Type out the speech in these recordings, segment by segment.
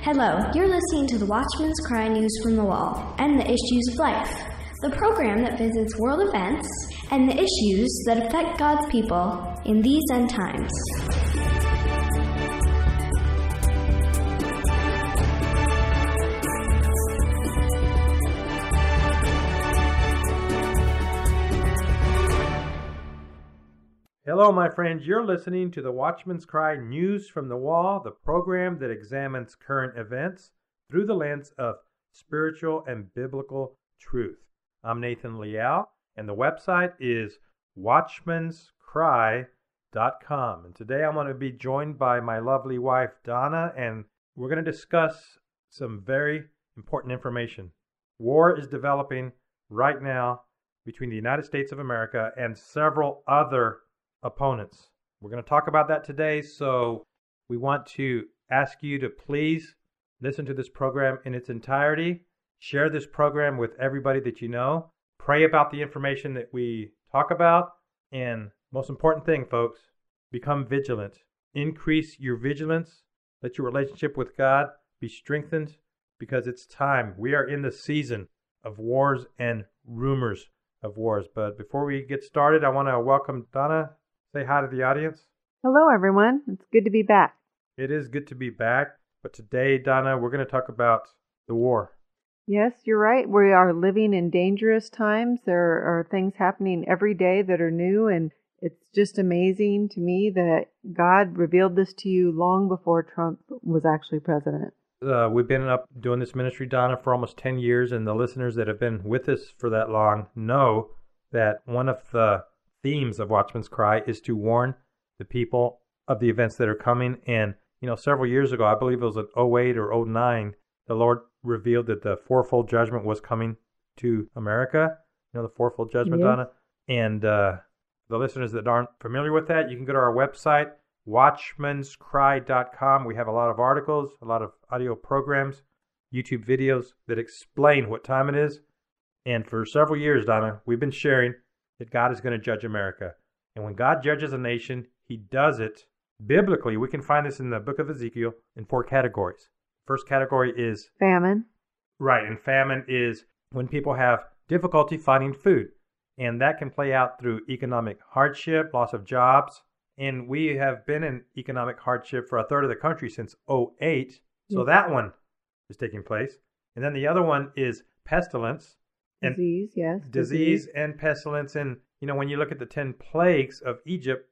Hello, you're listening to the Watchman's Cry News from the Wall and the Issues of Life, the program that visits world events and the issues that affect God's people in these end times. Hello, my friends. You're listening to the Watchman's Cry News from the Wall, the program that examines current events through the lens of spiritual and biblical truth. I'm Nathan Leal, and the website is watchmanscry.com. And today I'm going to be joined by my lovely wife, Donna, and we're going to discuss some very important information. War is developing right now between the United States of America and several other opponents. We're going to talk about that today, so we want to ask you to please listen to this program in its entirety. Share this program with everybody that you know. Pray about the information that we talk about. And most important thing, folks, become vigilant. Increase your vigilance. Let your relationship with God be strengthened because it's time. We are in the season of wars and rumors of wars. But before we get started, I want to welcome Donna. Say hi to the audience. Hello, everyone. It's good to be back. It is good to be back. But today, Donna, we're going to talk about the war. Yes, you're right. We are living in dangerous times. There are things happening every day that are new, and it's just amazing to me that God revealed this to you long before Trump was actually president. We've been up doing this ministry, Donna, for almost 10 years, and the listeners that have been with us for that long know that one of the themes of Watchman's Cry is to warn the people of the events that are coming. And, several years ago, I believe it was in 08 or 09, the Lord revealed that the fourfold judgment was coming to America. The fourfold judgment, yes. Donna. And the listeners that aren't familiar with that, you can go to our website, watchmanscry.com. We have a lot of articles, a lot of audio programs, YouTube videos that explain what time it is. And for several years, Donna, we've been sharing that God is going to judge America. And when God judges a nation, he does it biblically. We can find this in the book of Ezekiel in 4 categories. First category is famine. Right, and famine is when people have difficulty finding food. And that can play out through economic hardship, loss of jobs. And we have been in economic hardship for a third of the country since 08. So that one is taking place. And then the other one is pestilence. And disease, yes. Disease and pestilence. And, when you look at the 10 plagues of Egypt,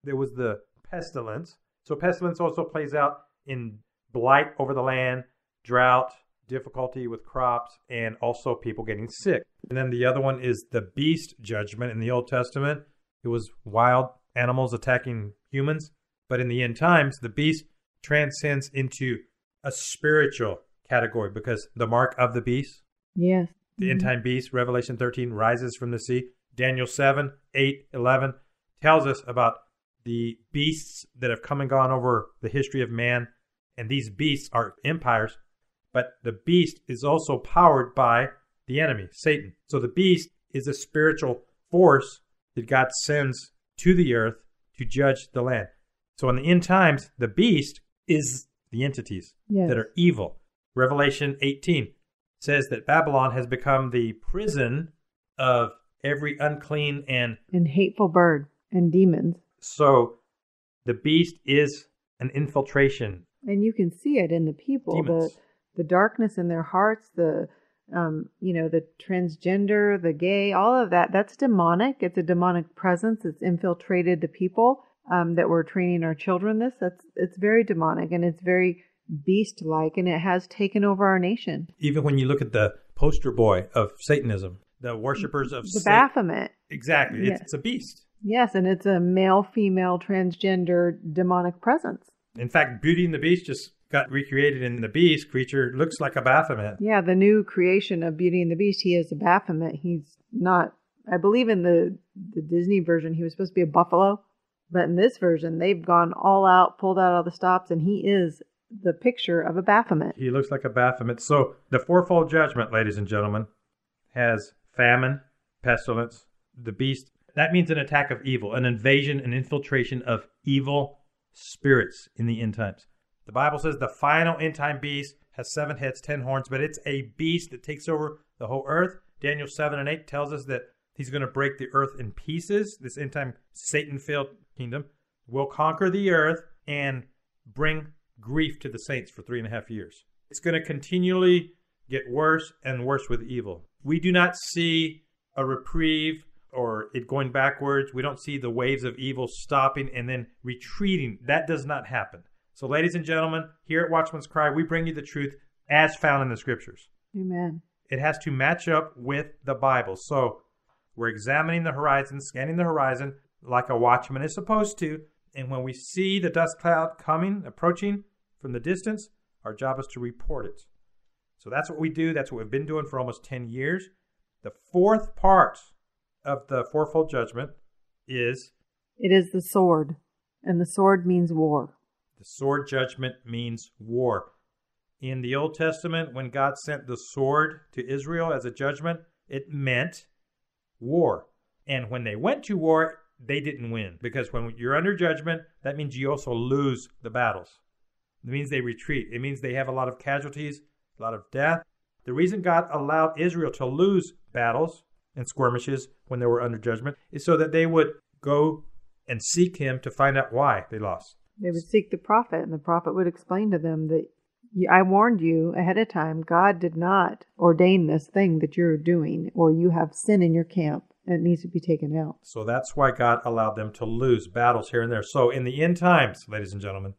there was the pestilence. So pestilence also plays out in blight over the land, drought, difficulty with crops, and also people getting sick. And then the other one is the beast judgment in the Old Testament. It was wild animals attacking humans. But in the end times, the beast transcends into a spiritual category because the mark of the beast. Yes. The end-time beast, Revelation 13, rises from the sea. Daniel 7, 8, 11 tells us about the beasts that have come and gone over the history of man. And these beasts are empires. But the beast is also powered by the enemy, Satan. So the beast is a spiritual force that God sends to the earth to judge the land. So in the end times, the beast is the entities that are evil. Revelation 18 says that Babylon has become the prison of every unclean and hateful bird and demons. So the beast is an infiltration. And you can see it in the people, the darkness in their hearts, the transgender, the gay, all of that. That's demonic. It's a demonic presence. It's infiltrated the people that we're training our children. It's very demonic, and it's very beast-like, and it has taken over our nation. Even when you look at the poster boy of Satanism, the worshipers of the Baphomet. Exactly. Yes. It's a beast. Yes, and it's a male-female transgender demonic presence. In fact, Beauty and the Beast just got recreated in the Beast creature. Looks like a Baphomet. Yeah, the new creation of Beauty and the Beast, he is a Baphomet. He's not, I believe in the Disney version, he was supposed to be a buffalo. But in this version, they've gone all out, pulled out all the stops, and he is the picture of a Baphomet. He looks like a Baphomet. So the fourfold judgment, ladies and gentlemen, has famine, pestilence, the beast. That means an attack of evil, an invasion, an infiltration of evil spirits in the end times. The Bible says the final end time beast has 7 heads, 10 horns, but it's a beast that takes over the whole earth. Daniel 7 and 8 tells us that he's going to break the earth in pieces. This end time Satan-filled kingdom will conquer the earth and bring grief to the saints for 3.5 years. It's going to continually get worse and worse with evil. We do not see a reprieve or it going backwards. We don't see the waves of evil stopping and then retreating. That does not happen. So ladies and gentlemen, here at Watchman's Cry, we bring you the truth as found in the Scriptures. Amen. It has to match up with the Bible. So we're examining the horizon, scanning the horizon like a watchman is supposed to. And when we see the dust cloud coming, approaching from the distance, our job is to report it. So that's what we do. That's what we've been doing for almost 10 years. The fourth part of the fourfold judgment is... It is the sword, and the sword means war. The sword judgment means war. In the Old Testament, when God sent the sword to Israel as a judgment, it meant war. And when they went to war, they didn't win. Because when you're under judgment, that means you also lose the battles. It means they retreat. It means they have a lot of casualties, a lot of death. The reason God allowed Israel to lose battles and skirmishes when they were under judgment is so that they would go and seek him to find out why they lost. They would seek the prophet, and the prophet would explain to them that I warned you ahead of time. God did not ordain this thing that you're doing, or you have sin in your camp, and it needs to be taken out. So that's why God allowed them to lose battles here and there. So in the end times, ladies and gentlemen,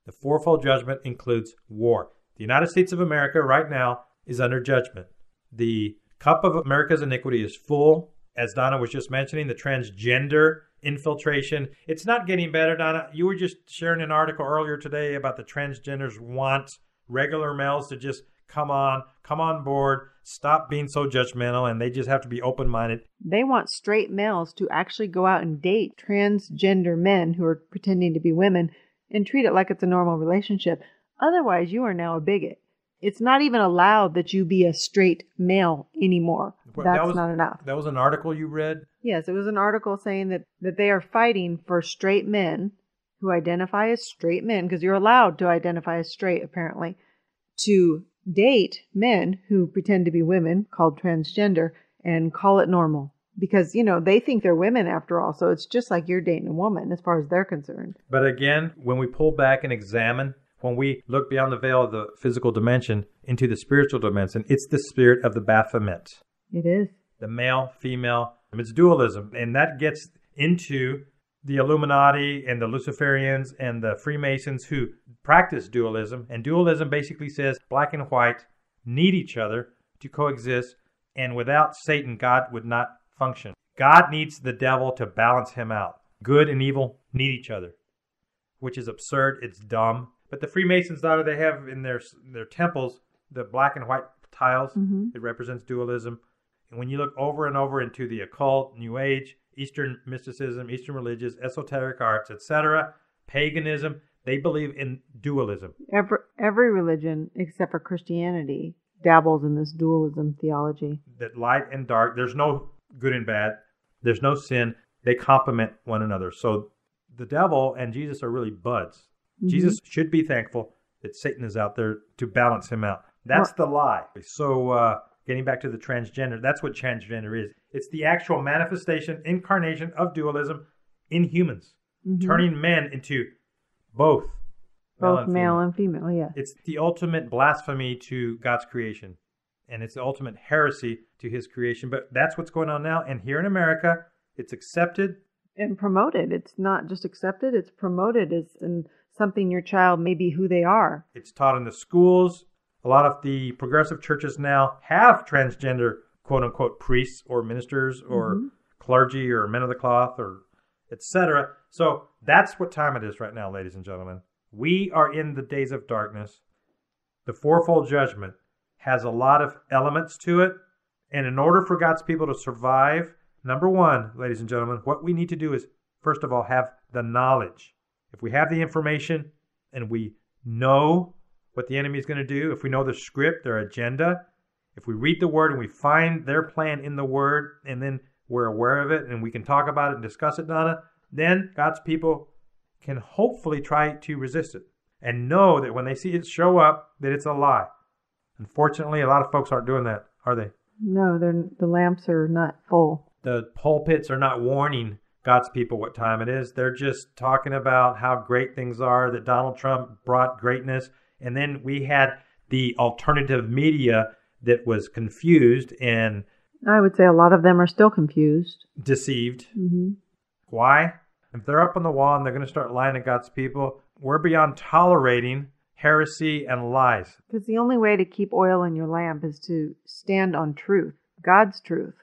the fourfold judgment includes war. The United States of America right now is under judgment. The cup of America's iniquity is full. As Donna was just mentioning, the transgender infiltration. It's not getting better, Donna. You were just sharing an article earlier today about the transgenders want regular males to just come on board, stop being so judgmental, and they just have to be open-minded. They want straight males to actually go out and date transgender men who are pretending to be women and treat it like it's a normal relationship. Otherwise, you are now a bigot. It's not even allowed that you be a straight male anymore. That's not enough. That was an article you read? Yes, it was an article saying that they are fighting for straight men who identify as straight men, because you're allowed to identify as straight, apparently, to date men who pretend to be women, called transgender, and call it normal. Because, they think they're women after all, so it's just like you're dating a woman as far as they're concerned. But again, when we pull back and examine, when we look beyond the veil of the physical dimension into the spiritual dimension, it's the spirit of the Baphomet. It is. The male, female, it's dualism. And that gets into the Illuminati and the Luciferians and the Freemasons who practice dualism. And dualism basically says black and white need each other to coexist. And without Satan, God would not function. God needs the devil to balance him out. Good and evil need each other, which is absurd. It's dumb. But the Freemasons, Donna, they have in their temples the black and white tiles. Mm-hmm. It represents dualism. And when you look over and over into the occult, New Age, Eastern mysticism, Eastern religions, esoteric arts, etc., paganism, they believe in dualism. Every religion except for Christianity dabbles in this dualism theology. That light and dark, there's no good and bad. There's no sin. They complement one another. So the devil and Jesus are really buds. Mm-hmm. Jesus should be thankful that Satan is out there to balance him out. That's the lie. So getting back to the transgender, that's what transgender is. It's the actual manifestation, incarnation of dualism in humans, mm-hmm. turning men into both male and female, yeah. It's the ultimate blasphemy to God's creation, and it's the ultimate heresy to his creation. But that's what's going on now. And here in America, it's accepted. And promoted. It's not just accepted, it's promoted as something your child may be who they are. It's taught in the schools. A lot of the progressive churches now have transgender, quote-unquote, priests or ministers or mm-hmm. clergy or men of the cloth or etc. So that's what time it is right now, ladies and gentlemen. We are in the days of darkness. The fourfold judgment has a lot of elements to it. And in order for God's people to survive, number one, ladies and gentlemen, what we need to do is, first of all, have the knowledge. If we have the information and we know what the enemy is going to do, if we know the script, their agenda, if we read the word and we find their plan in the word and then we're aware of it and we can talk about it and discuss it, Donna, then God's people can hopefully try to resist it. and know that when they see it show up, that it's a lie. Unfortunately, a lot of folks aren't doing that, are they? No, the lamps are not full. The pulpits are not warning God's people what time it is. They're just talking about how great things are, that Donald Trump brought greatness. And then we had the alternative media that was confused and I would say a lot of them are still confused. Deceived. Mm-hmm. Why? If they're up on the wall and they're going to start lying to God's people, we're beyond tolerating heresy and lies. Because the only way to keep oil in your lamp is to stand on truth, God's truth,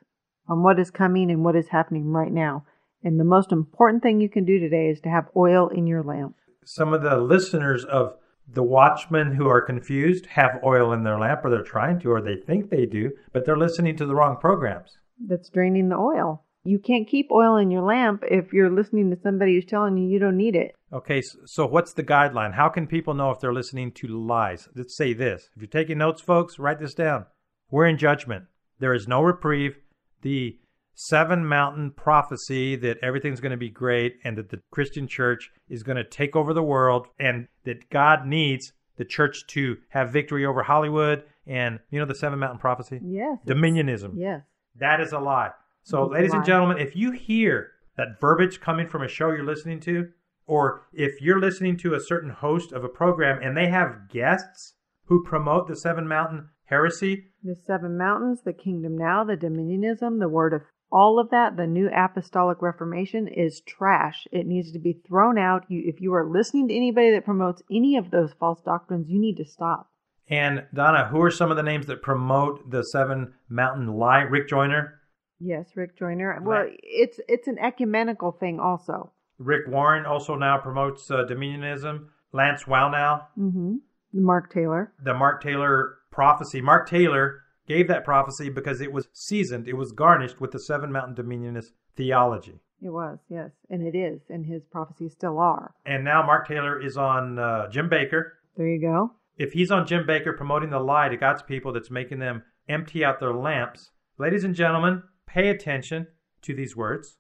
on what is coming and what is happening right now. And the most important thing you can do today is to have oil in your lamp. Some of the listeners of the Watchmen who are confused have oil in their lamp, or they're trying to, or they think they do, but they're listening to the wrong programs. That's draining the oil. You can't keep oil in your lamp if you're listening to somebody who's telling you don't need it. Okay, so what's the guideline? How can people know if they're listening to lies? Let's say this. If you're taking notes, folks, write this down. We're in judgment. There is no reprieve. The 7 mountain prophecy that everything's going to be great and that the Christian church is going to take over the world and that God needs the church to have victory over Hollywood and, you know, the 7 mountain prophecy? Yes. Dominionism. Yes. That is a lie. So, ladies and gentlemen, if you hear that verbiage coming from a show you're listening to, or if you're listening to a certain host of a program and they have guests who promote the 7 mountain heresy, the 7 mountains, the kingdom now, the dominionism, the word of all of that, the new apostolic reformation is trash. It needs to be thrown out. If you are listening to anybody that promotes any of those false doctrines, you need to stop. And Donna, who are some of the names that promote the 7 mountain lie? Rick Joyner? Yes, Rick Joyner. Well, it's an ecumenical thing also. Rick Warren also now promotes dominionism. Lance Wallnau. Mm-hmm. Mark Taylor. The Mark Taylor prophecy. Mark Taylor gave that prophecy because it was seasoned. It was garnished with the 7 mountain dominionist theology. It was, yes. And it is. And his prophecies still are. And now Mark Taylor is on Jim Bakker. There you go. If he's on Jim Bakker promoting the lie to God's people that's making them empty out their lamps, ladies and gentlemen, pay attention to these words.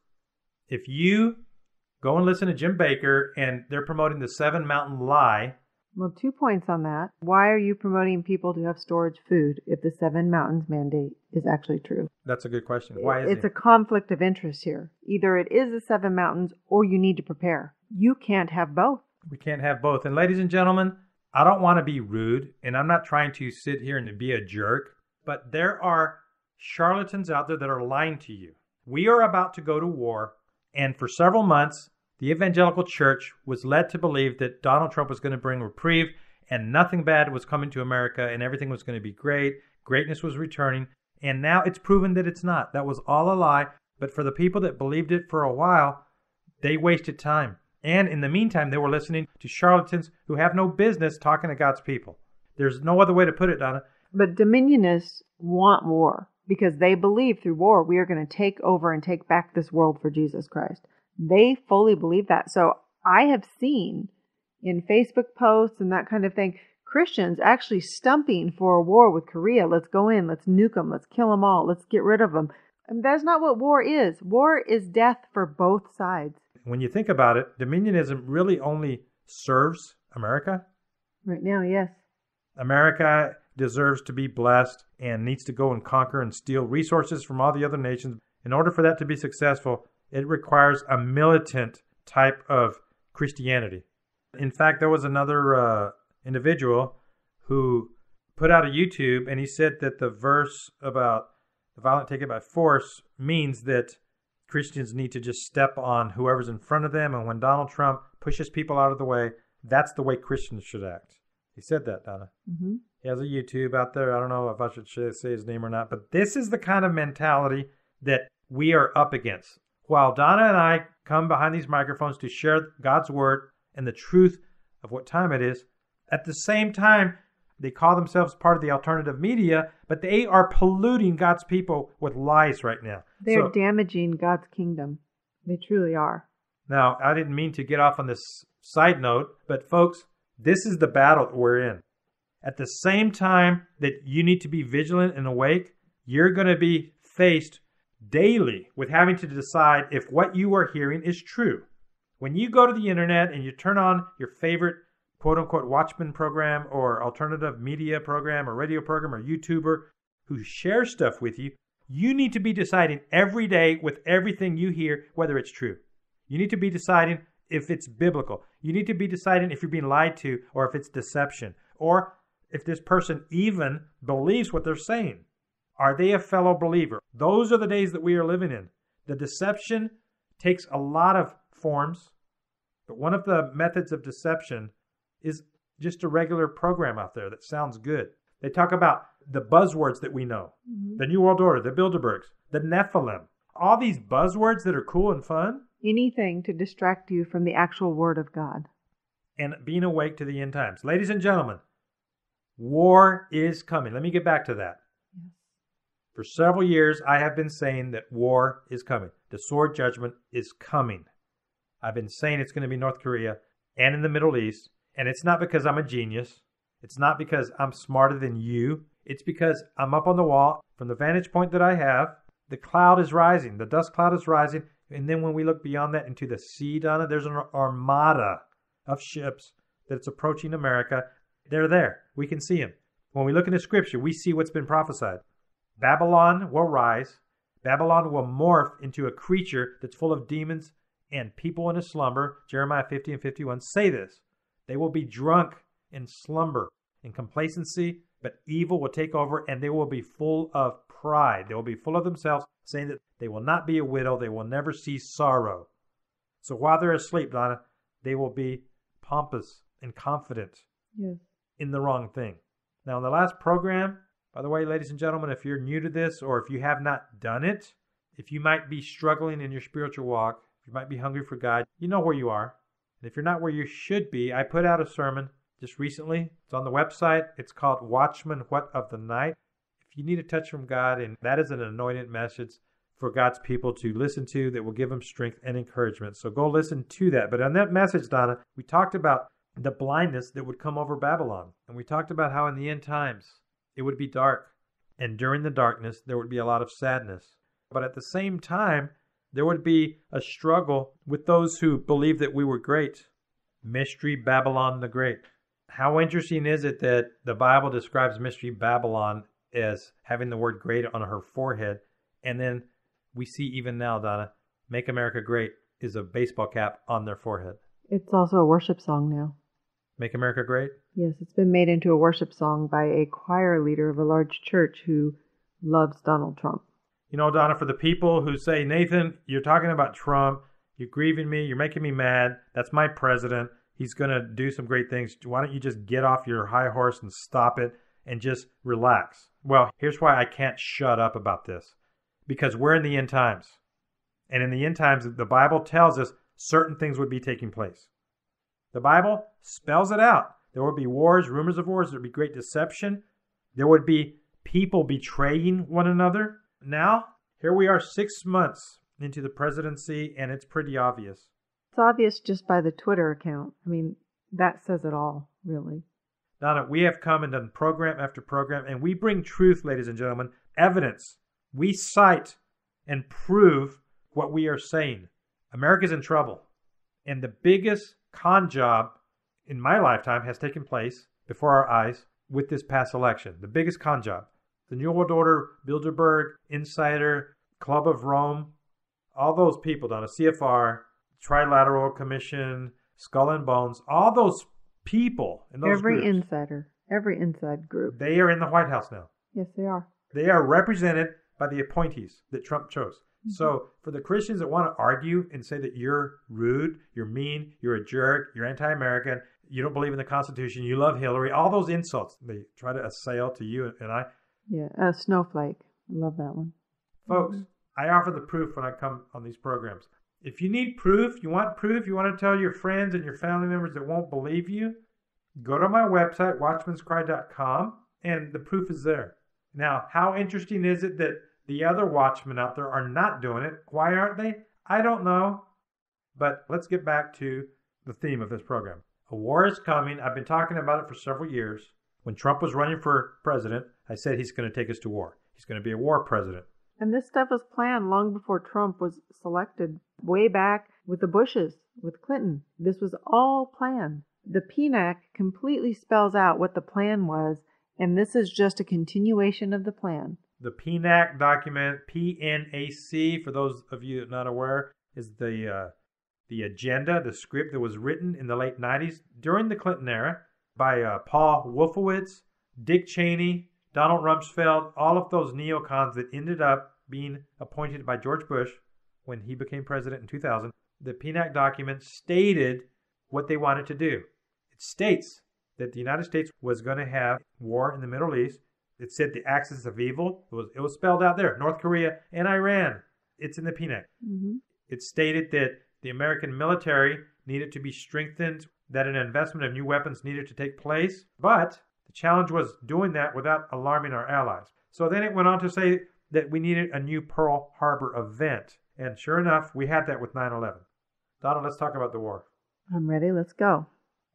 If you go and listen to Jim Bakker and they're promoting the 7 mountain lie. Well, 2 points on that. Why are you promoting people to have storage food if the 7 mountains mandate is actually true? That's a good question. Why is it? It's a conflict of interest here. Either it is the 7 mountains or you need to prepare. You can't have both. We can't have both. And ladies and gentlemen, I don't want to be rude, and I'm not trying to sit here and be a jerk, but there are charlatans out there that are lying to you. We are about to go to war, and for several months, the evangelical church was led to believe that Donald Trump was going to bring reprieve and nothing bad was coming to America and everything was going to be great. Greatness was returning. And now it's proven that it's not. That was all a lie. But for the people that believed it for a while, they wasted time. And in the meantime, they were listening to charlatans who have no business talking to God's people. There's no other way to put it, Donna. But dominionists want war because they believe through war we are going to take over and take back this world for Jesus Christ. They fully believe that. So I have seen in Facebook posts and that kind of thing, Christians actually stumping for a war with Korea. Let's go in, let's nuke them, let's kill them all, let's get rid of them. And that's not what war is. War is death for both sides. When you think about it, dominionism really only serves America. Right now, yes. America deserves to be blessed and needs to go and conquer and steal resources from all the other nations. In order for that to be successful, it requires a militant type of Christianity. In fact, there was another individual who put out a YouTube and he said that the verse about the violent taken by force means that Christians need to just step on whoever's in front of them. And when Donald Trump pushes people out of the way, that's the way Christians should act. He said that, Donna. Mm-hmm. He has a YouTube out there. I don't know if I should say his name or not, but this is the kind of mentality that we are up against. While Donna and I come behind these microphones to share God's word and the truth of what time it is, at the same time, they call themselves part of the alternative media, but they are polluting God's people with lies right now. They're damaging God's kingdom. They truly are. Now, I didn't mean to get off on this side note, but folks, this is the battle that we're in. At the same time that you need to be vigilant and awake, you're going to be faced daily with having to decide if what you are hearing is true. When you go to the internet and you turn on your favorite quote-unquote Watchman program or alternative media program or radio program or YouTuber who shares stuff with you, you need to be deciding every day with everything you hear whether it's true. You need to be deciding if it's biblical. You need to be deciding if you're being lied to or if it's deception or if this person even believes what they're saying. Are they a fellow believer? Those are the days that we are living in. The deception takes a lot of forms, but one of the methods of deception is just a regular program out there that sounds good. They talk about the buzzwords that we know. The New World Order, the Bilderbergs, the Nephilim. All these buzzwords that are cool and fun. Anything to distract you from the actual Word of God. And being awake to the end times. Ladies and gentlemen, war is coming. Let me get back to that. For several years, I have been saying that war is coming. The sword judgment is coming. I've been saying it's going to be North Korea and in the Middle East. And it's not because I'm a genius. It's not because I'm smarter than you. It's because I'm up on the wall. From the vantage point that I have, the cloud is rising. The dust cloud is rising. And then when we look beyond that into the sea, Donna, there's an armada of ships that's approaching America. They're there. We can see them. When we look into Scripture, we see what's been prophesied. Babylon will rise. Babylon will morph into a creature that's full of demons and people in a slumber. Jeremiah 50 and 51 say this. They will be drunk in slumber and complacency, but evil will take over and they will be full of pride. They will be full of themselves, saying that they will not be a widow. They will never see sorrow. So while they're asleep, Donna, they will be pompous and confident in the wrong thing. Now, in the last program, by the way, ladies and gentlemen, if you're new to this or if you have not done it, if you might be struggling in your spiritual walk, if you might be hungry for God, you know where you are. And if you're not where you should be, I put out a sermon just recently. It's on the website. It's called Watchman, What of the Night. If you need a touch from God, and that is an anointed message for God's people to listen to that will give them strength and encouragement. So go listen to that. But on that message, Donna, we talked about the blindness that would come over Babylon. And we talked about how in the end times, it would be dark. And during the darkness, there would be a lot of sadness. But at the same time, there would be a struggle with those who believed that we were great. Mystery Babylon the Great. How interesting is it that the Bible describes Mystery Babylon as having the word great on her forehead, and then we see even now, Donna, Make America Great is a baseball cap on their forehead. It's also a worship song now. Make America Great? Yes, it's been made into a worship song by a choir leader of a large church who loves Donald Trump. You know, Donna, for the people who say, Nathan, you're talking about Trump, you're grieving me, you're making me mad, that's my president, he's going to do some great things. Why don't you just get off your high horse and stop it and just relax? Well, here's why I can't shut up about this. Because we're in the end times. And in the end times, the Bible tells us certain things would be taking place. The Bible spells it out. There would be wars, rumors of wars. There would be great deception. There would be people betraying one another. Now, here we are 6 months into the presidency, and it's pretty obvious. It's obvious just by the Twitter account. I mean, that says it all, really. Donna, we have come and done program after program, and we bring truth, ladies and gentlemen, evidence. We cite and prove what we are saying. America's in trouble. And the biggest con job in my lifetime has taken place before our eyes with this past election. The biggest con job. The New World Order, Bilderberg, Insider, Club of Rome, all those people, Donna, CFR, Trilateral Commission, Skull and Bones, all those people in those Every groups, insider, every inside group. they are in the White House now. Yes, they are. They are represented by the appointees that Trump chose. Mm-hmm. So for the Christians that want to argue and say that you're rude, you're mean, you're a jerk, you're anti-American, you don't believe in the Constitution, you love Hillary, all those insults they try to assail to you and I. Yeah, a snowflake. I love that one. Folks, I offer the proof when I come on these programs. If you need proof, you want to tell your friends and your family members that won't believe you, go to my website, watchmanscry.com, and the proof is there. Now, how interesting is it that the other watchmen out there are not doing it? Why aren't they? I don't know. But let's get back to the theme of this program. A war is coming. I've been talking about it for several years. When Trump was running for president, I said he's going to take us to war. He's going to be a war president. And this stuff was planned long before Trump was selected, way back with the Bushes, with Clinton. This was all planned. The PNAC completely spells out what the plan was, and this is just a continuation of the plan. The PNAC document, PNAC, for those of you not aware, is the agenda, the script that was written in the late 90s during the Clinton era by Paul Wolfowitz, Dick Cheney, Donald Rumsfeld, all of those neocons that ended up being appointed by George Bush when he became president in 2000. The PNAC document stated what they wanted to do. It states that the United States was going to have war in the Middle East. It said the axis of evil. It was spelled out there, North Korea and Iran. It's in the PNAC. Mm-hmm. It stated that the American military needed to be strengthened, that an investment of new weapons needed to take place. But the challenge was doing that without alarming our allies. So then it went on to say that we needed a new Pearl Harbor event. And sure enough, we had that with 9/11. Donna, let's talk about the war. I'm ready. Let's go.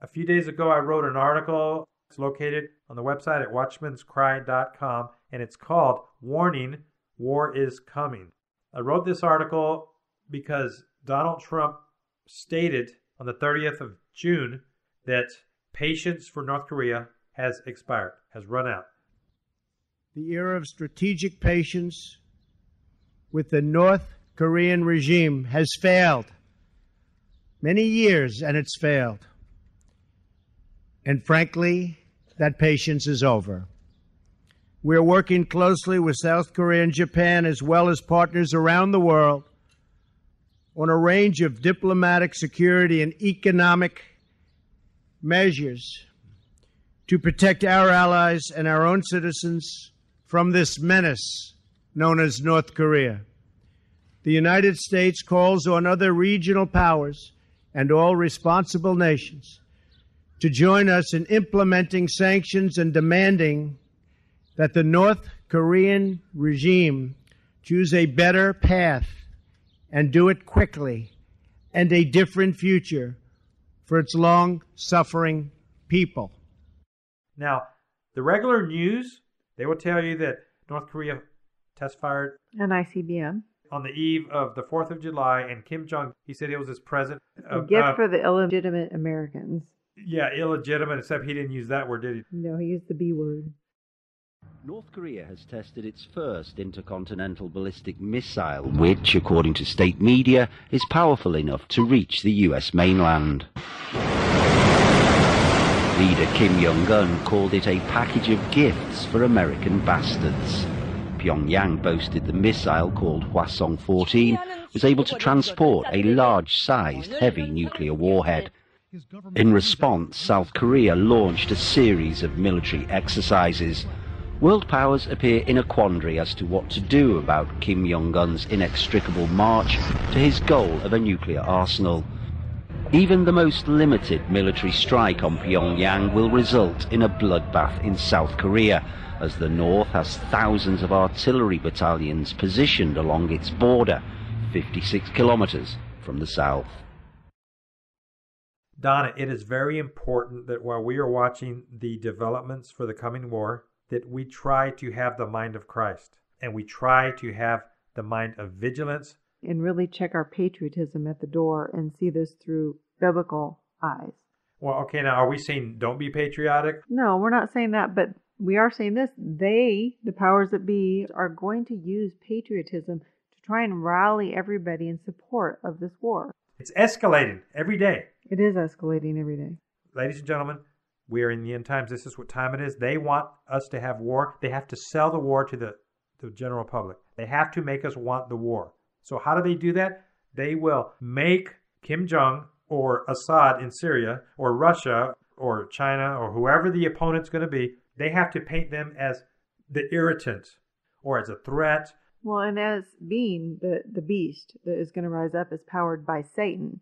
A few days ago, I wrote an article. It's located on the website at watchmanscry.com, and it's called Warning, War is Coming. I wrote this article because Donald Trump stated on the 30th of June that patience for North Korea has expired, has run out. The era of strategic patience with the North Korean regime has failed. Many years, and it's failed. And frankly, that patience is over. We're working closely with South Korea and Japan, as well as partners around the world, on a range of diplomatic, security, and economic measures to protect our allies and our own citizens from this menace known as North Korea. The United States calls on other regional powers and all responsible nations to join us in implementing sanctions and demanding that the North Korean regime choose a better path and do it quickly, and a different future for its long-suffering people. Now, the regular news, they will tell you that North Korea test-fired an ICBM on the eve of the 4th of July, and Kim Jong, he said it was his present. A gift for the illegitimate Americans. Yeah, illegitimate, except he didn't use that word, did he? No, he used the B word. North Korea has tested its first intercontinental ballistic missile, which, according to state media, is powerful enough to reach the US mainland. Leader Kim Jong-un called it a package of gifts for American bastards. Pyongyang boasted the missile, called Hwasong-14, was able to transport a large-sized heavy nuclear warhead. In response, South Korea launched a series of military exercises. World powers appear in a quandary as to what to do about Kim Jong-un's inextricable march to his goal of a nuclear arsenal. Even the most limited military strike on Pyongyang will result in a bloodbath in South Korea, as the North has thousands of artillery battalions positioned along its border, 56 kilometers from the south. Donna, it is very important that while we are watching the developments for the coming war, that we try to have the mind of Christ, and we try to have the mind of vigilance. And really check our patriotism at the door and see this through biblical eyes. Well, okay, now are we saying don't be patriotic? No, we're not saying that, but we are saying this. They, the powers that be, are going to use patriotism to try and rally everybody in support of this war. It's escalating every day. It is escalating every day. Ladies and gentlemen, we are in the end times. This is what time it is. They want us to have war. They have to sell the war to the general public. They have to make us want the war. So how do they do that? They will make Kim Jong or Assad in Syria or Russia or China or whoever the opponent's going to be, they have to paint them as the irritant or as a threat. Well, and as being the beast that is going to rise up is powered by Satan.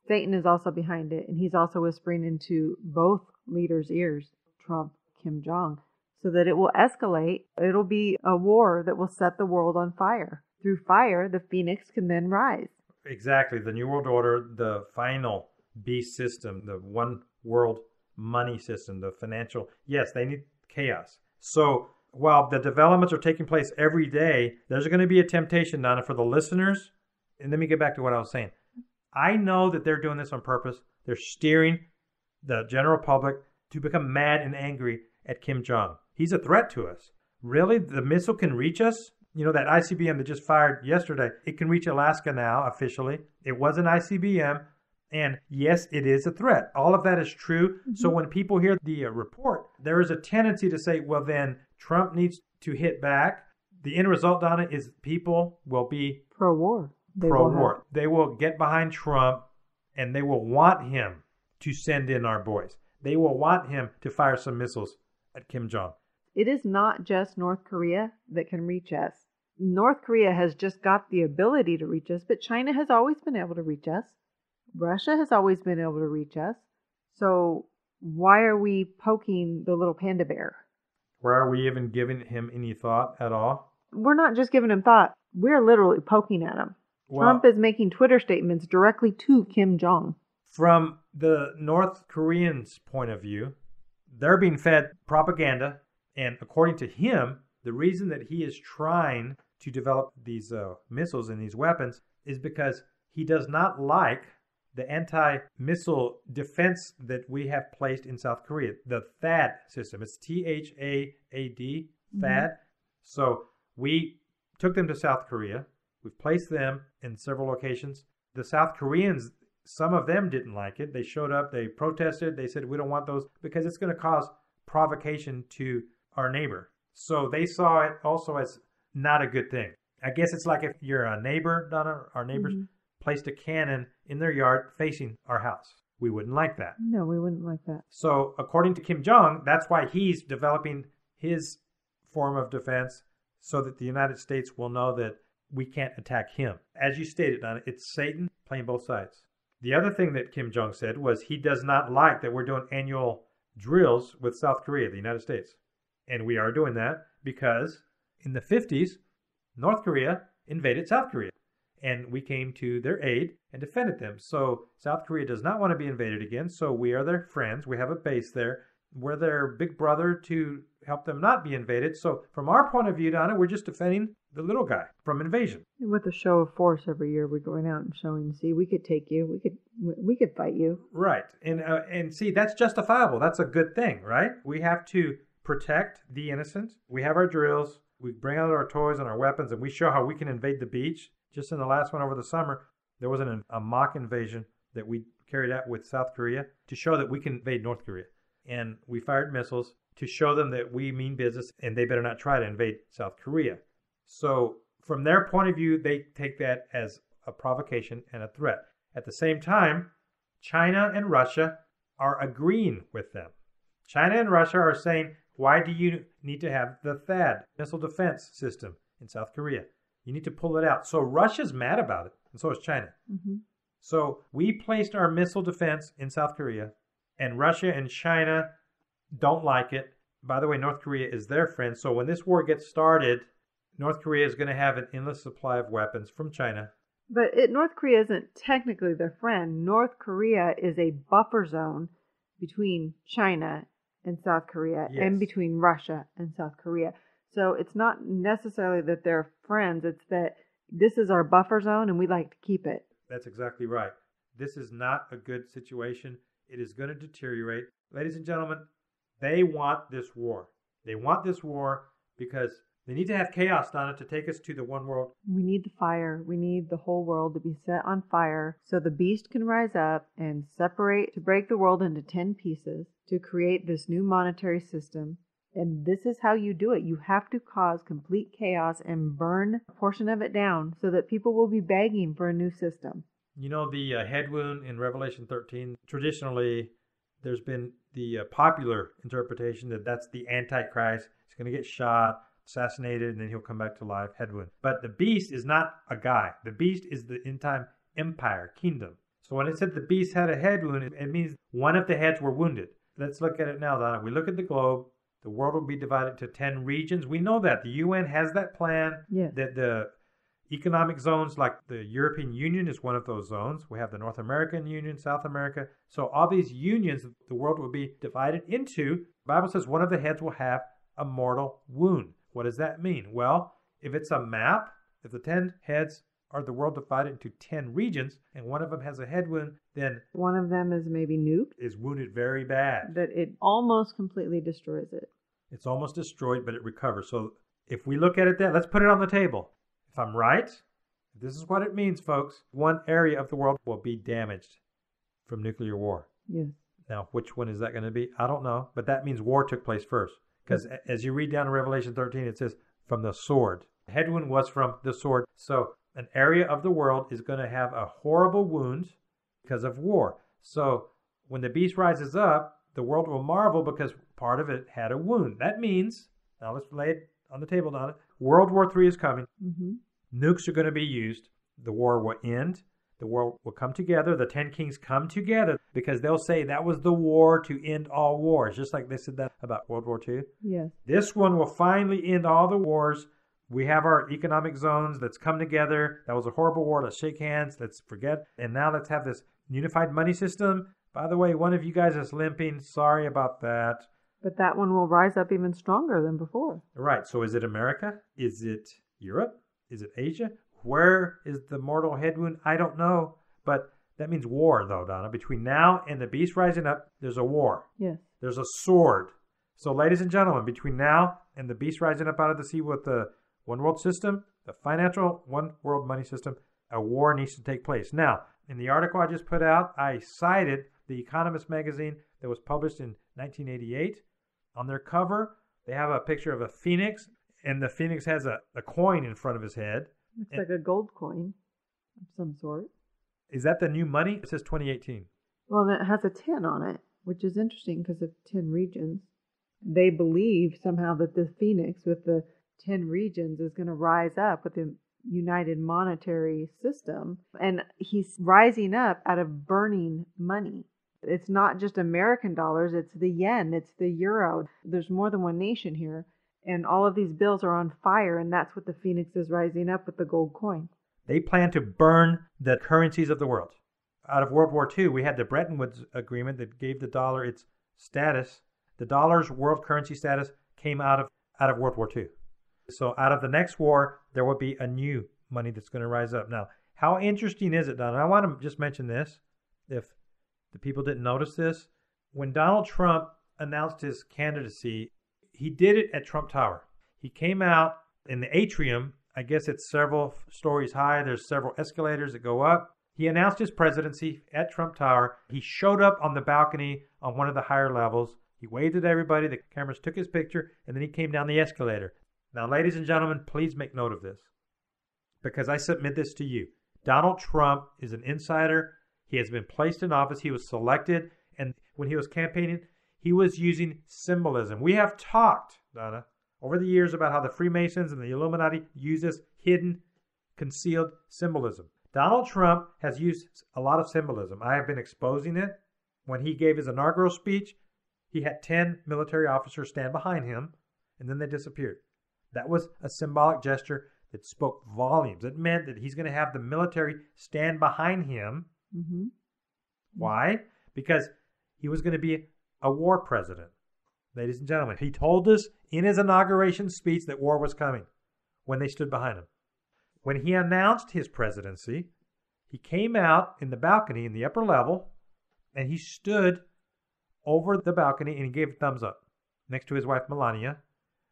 Satan is also behind it, and he's also whispering into both leaders' ears, Trump, Kim Jong, so that it will escalate. It'll be a war that will set the world on fire. Through fire, the phoenix can then rise. Exactly. The New World Order, the final beast system, the one world money system, the financial. Yes, they need chaos. So while the developments are taking place every day, there's going to be a temptation, Donna, for the listeners. And let me get back to what I was saying. I know that they're doing this on purpose. They're steering the general public to become mad and angry at Kim Jong. He's a threat to us. Really? The missile can reach us? You know, that ICBM that just fired yesterday, it can reach Alaska now officially. It was an ICBM. And yes, it is a threat. All of that is true. Mm-hmm. So when people hear the report, there is a tendency to say, well, then Trump needs to hit back. The end result, Donna, is people will be pro-war. Pro-war. They will get behind Trump, and they will want him to send in our boys. They will want him to fire some missiles at Kim Jong. It is not just North Korea that can reach us. North Korea has just got the ability to reach us, but China has always been able to reach us. Russia has always been able to reach us. So why are we poking the little panda bear? Why are we even giving him any thought at all? We're not just giving him thought. We're literally poking at him. Well, Trump is making Twitter statements directly to Kim Jong. From the North Koreans' point of view, they're being fed propaganda. And according to him, the reason that he is trying to develop these missiles and these weapons is because he does not like the anti-missile defense that we have placed in South Korea, the THAAD system. It's THAAD, THAAD. So we took them to South Korea. We've placed them in several locations. The South Koreans, some of them didn't like it. They showed up, they protested, they said, we don't want those because it's going to cause provocation to our neighbor. So they saw it also as not a good thing. I guess it's like if you're a neighbor, Donna, our neighbors placed a cannon in their yard facing our house. We wouldn't like that. No, we wouldn't like that. So according to Kim Jong, that's why he's developing his form of defense so that the United States will know that we can't attack him. As you stated, Donna, it's Satan playing both sides. The other thing that Kim Jong said was he does not like that we're doing annual drills with South Korea, the United States. And we are doing that because in the 50s, North Korea invaded South Korea. And we came to their aid and defended them. So South Korea does not want to be invaded again. So we are their friends. We have a base there. We're their big brother to help them not be invaded. So from our point of view, Donna, we're just defending the little guy from invasion. With a show of force every year, we're going out and showing, see, we could take you. We could fight you. Right. And see, that's justifiable. That's a good thing, right? We have to protect the innocent. We have our drills. We bring out our toys and our weapons, and we show how we can invade the beach. Just in the last one over the summer, there was a mock invasion that we carried out with South Korea to show that we can invade North Korea. And we fired missiles to show them that we mean business and they better not try to invade South Korea. So from their point of view, they take that as a provocation and a threat. At the same time, China and Russia are agreeing with them. China and Russia are saying, why do you need to have the THAAD missile defense system in South Korea? You need to pull it out. So Russia's mad about it, and so is China. So we placed our missile defense in South Korea, and Russia and China don't like it. By the way, North Korea is their friend. So when this war gets started, North Korea is going to have an endless supply of weapons from China. But North Korea isn't technically their friend. North Korea is a buffer zone between China and South Korea, and between Russia and South Korea. So it's not necessarily that they're friends. It's that this is our buffer zone and we like to keep it. That's exactly right. This is not a good situation. It is going to deteriorate. Ladies and gentlemen, they want this war. They want this war because they need to have chaos, Donna, to take us to the one world. We need the fire. We need the whole world to be set on fire so the beast can rise up and separate, to break the world into 10 pieces, to create this new monetary system. And this is how you do it. You have to cause complete chaos and burn a portion of it down so that people will be begging for a new system. You know, the head wound in Revelation 13, traditionally, there's been the popular interpretation that that's the Antichrist. He's going to get shot, assassinated, and then he'll come back to life, head wound. But the beast is not a guy. The beast is the end-time empire, kingdom. So when it said the beast had a head wound, it means one of the heads were wounded. Let's look at it now, Donna. We look at the globe. The world will be divided into 10 regions. We know that. The UN has that plan. Yes. That the economic zones, like the European Union is one of those zones. We have the North American Union, South America. So all these unions, the world will be divided into. The Bible says one of the heads will have a mortal wound. What does that mean? Well, if it's a map, if the 10 heads are the world divided into 10 regions, and one of them has a head wound, then one of them is maybe nuked, is wounded very bad. that it almost completely destroys it. It's almost destroyed, but it recovers. So if we look at it let's put it on the table. If I'm right, this is what it means, folks. One area of the world will be damaged from nuclear war. Yes. Now, which one is that going to be? I don't know, but that means war took place first. Because as you read down in Revelation 13, it says, from the sword. The head wound was from the sword. So an area of the world is going to have a horrible wound because of war. So when the beast rises up, the world will marvel because part of it had a wound. That means, now let's lay it on the table, Donna. World War III is coming. Mm-hmm. Nukes are going to be used. The war will end. The world will come together. The 10 kings come together because they'll say that was the war to end all wars, just like they said that about World War II. Yes. This one will finally end all the wars. We have our economic zones. Let's come together. That was a horrible war. Let's shake hands. Let's forget. And now let's have this unified money system. By the way, one of you guys is limping. Sorry about that. But that one will rise up even stronger than before. Right. So is it America? Is it Europe? Is it Asia? Where is the mortal head wound? I don't know. But that means war, though, Donna. Between now and the beast rising up, there's a war. Yes. There's a sword. So, ladies and gentlemen, between now and the beast rising up out of the sea with the one world system, the financial one world money system, a war needs to take place. Now, in the article I just put out, I cited the Economist magazine that was published in 1988. On their cover, they have a picture of a phoenix, and the phoenix has a coin in front of his head. Looks like a gold coin of some sort. Is that the new money? It says 2018. Well, it has a 10 on it, which is interesting because of 10 regions. They believe somehow that the phoenix with the 10 regions is going to rise up with the united monetary system. And he's rising up out of burning money. It's not just American dollars, it's the yen, it's the euro. There's more than one nation here. And all of these bills are on fire, and that's what the phoenix is rising up with the gold coin. They plan to burn the currencies of the world. Out of World War II, we had the Bretton Woods Agreement that gave the dollar its status. The dollar's world currency status came out of World War II. So out of the next war, there will be a new money that's going to rise up. Now, how interesting is it, Don? And I want to just mention this, if the people didn't notice this. When Donald Trump announced his candidacy, he did it at Trump Tower. He came out in the atrium. I guess it's several stories high. There's several escalators that go up. He announced his presidency at Trump Tower. He showed up on the balcony on one of the higher levels. He waved at everybody. The cameras took his picture, and then he came down the escalator. Now, ladies and gentlemen, please make note of this, because I submit this to you. Donald Trump is an insider. He has been placed in office. He was selected, and when he was campaigning, he was using symbolism. We have talked, Donna, over the years about how the Freemasons and the Illuminati use this hidden, concealed symbolism. Donald Trump has used a lot of symbolism. I have been exposing it. When he gave his inaugural speech, he had 10 military officers stand behind him, and then they disappeared. That was a symbolic gesture that spoke volumes. It meant that he's going to have the military stand behind him. Mm-hmm. Why? Because he was going to be a war president. Ladies and gentlemen, he told us in his inauguration speech that war was coming when they stood behind him. When he announced his presidency, he came out in the balcony in the upper level, and he stood over the balcony and he gave a thumbs up next to his wife Melania,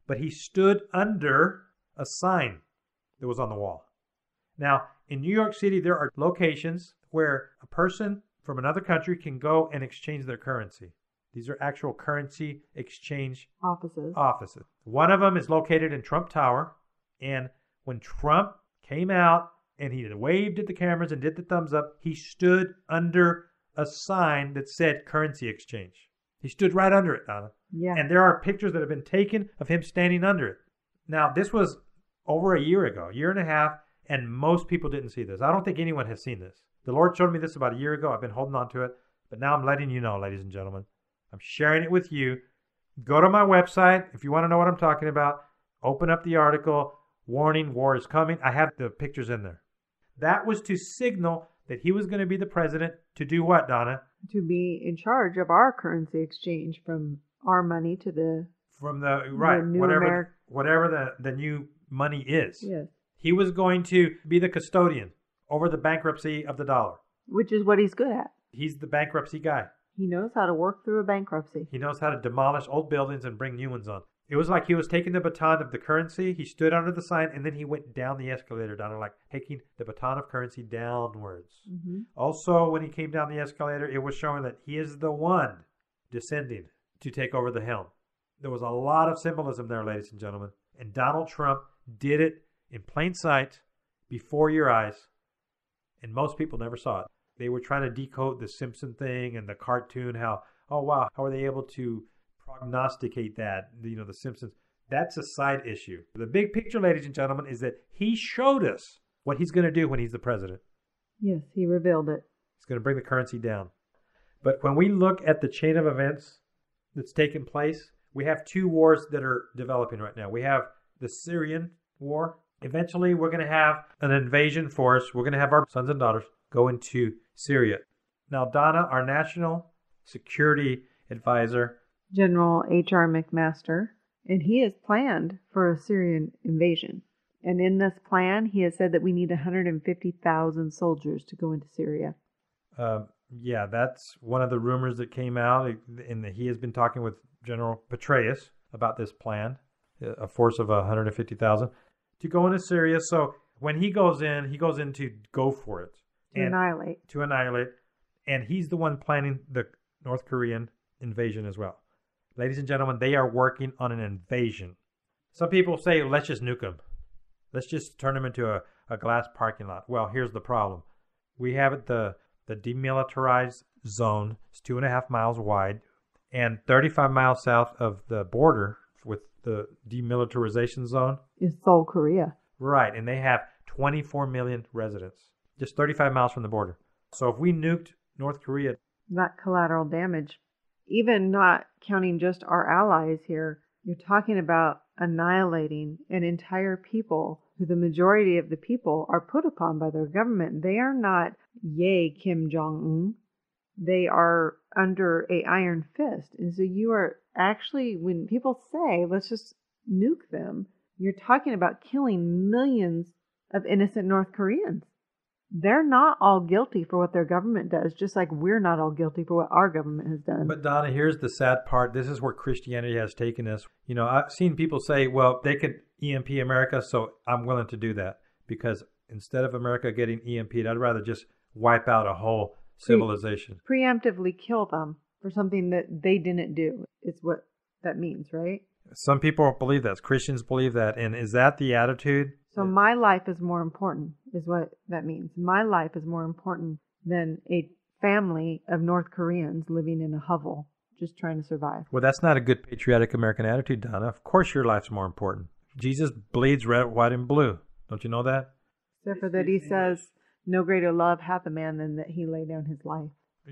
but he stood under a sign that was on the wall. Now, in New York City, there are locations where a person from another country can go and exchange their currency. These are actual currency exchange offices. One of them is located in Trump Tower, and when Trump came out and he waved at the cameras and did the thumbs up, he stood under a sign that said currency exchange. He stood right under it, Donna. Yeah. And there are pictures that have been taken of him standing under it. Now, this was over a year ago, a year and a half, and most people didn't see this. I don't think anyone has seen this. The Lord showed me this about a year ago. I've been holding on to it, but now I'm letting you know, ladies and gentlemen. I'm sharing it with you. Go to my website if you want to know what I'm talking about. Open up the article, warning, war is coming. I have the pictures in there. That was to signal that he was going to be the president to do what, Donna? To be in charge of our currency exchange from our money to the... From the, right, the new whatever the new money is. Yes. He was going to be the custodian over the bankruptcy of the dollar. Which is what he's good at. He's the bankruptcy guy. He knows how to work through a bankruptcy. He knows how to demolish old buildings and bring new ones on. It was like he was taking the baton of the currency. He stood under the sign, and then he went down the escalator, down like taking the baton of currency downwards. Mm-hmm. Also, when he came down the escalator, it was showing that he is the one descending to take over the helm. There was a lot of symbolism there, ladies and gentlemen. And Donald Trump did it in plain sight before your eyes, and most people never saw it. They were trying to decode the Simpson thing and the cartoon, how are they able to prognosticate that, the Simpsons. That's a side issue. The big picture, ladies and gentlemen, is that he showed us what he's going to do when he's the president. Yes, he revealed it. He's going to bring the currency down. But when we look at the chain of events that's taken place, we have two wars that are developing right now. We have the Syrian war. Eventually, we're going to have an invasion force. We're going to have our sons and daughters go into Syria. Now, Donna, our national security advisor, General H.R. McMaster, and he has planned for a Syrian invasion. And in this plan, he has said that we need 150,000 soldiers to go into Syria. Yeah, that's one of the rumors that came out. And he has been talking with General Petraeus about this plan, a force of 150,000 to go into Syria. So when he goes in to go for it. To annihilate. And he's the one planning the North Korean invasion as well. Ladies and gentlemen, they are working on an invasion. Some people say, let's just nuke them. Let's just turn them into a glass parking lot. Well, here's the problem. We have the demilitarized zone. It's 2.5 miles wide and 35 miles south of the border with the demilitarization zone is Seoul, Korea. Right, and they have 24 million residents, just 35 miles from the border. So if we nuked North Korea... That collateral damage, even not counting just our allies here, you're talking about annihilating an entire people who the majority of the people are put upon by their government. They are not, yay, Kim Jong-un. They are under an iron fist. And so you are actually, when people say, let's just nuke them, you're talking about killing millions of innocent North Koreans. They're not all guilty for what their government does, just like we're not all guilty for what our government has done. But Donna, here's the sad part. This is where Christianity has taken us. I've seen people say, well, they could EMP America, so I'm willing to do that. Because instead of America getting EMP'd, I'd rather just wipe out a whole civilization. Preemptively kill them for something that they didn't do is what that means, right? Some people believe that. Christians believe that. And is that the attitude? So my life is more important, is what that means. My life is more important than a family of North Koreans living in a hovel, just trying to survive. Well, that's not a good patriotic American attitude, Donna. Of course your life's more important. Jesus bleeds red, white, and blue. Don't you know that? Except for that he says, no greater love hath a man than that he lay down his life.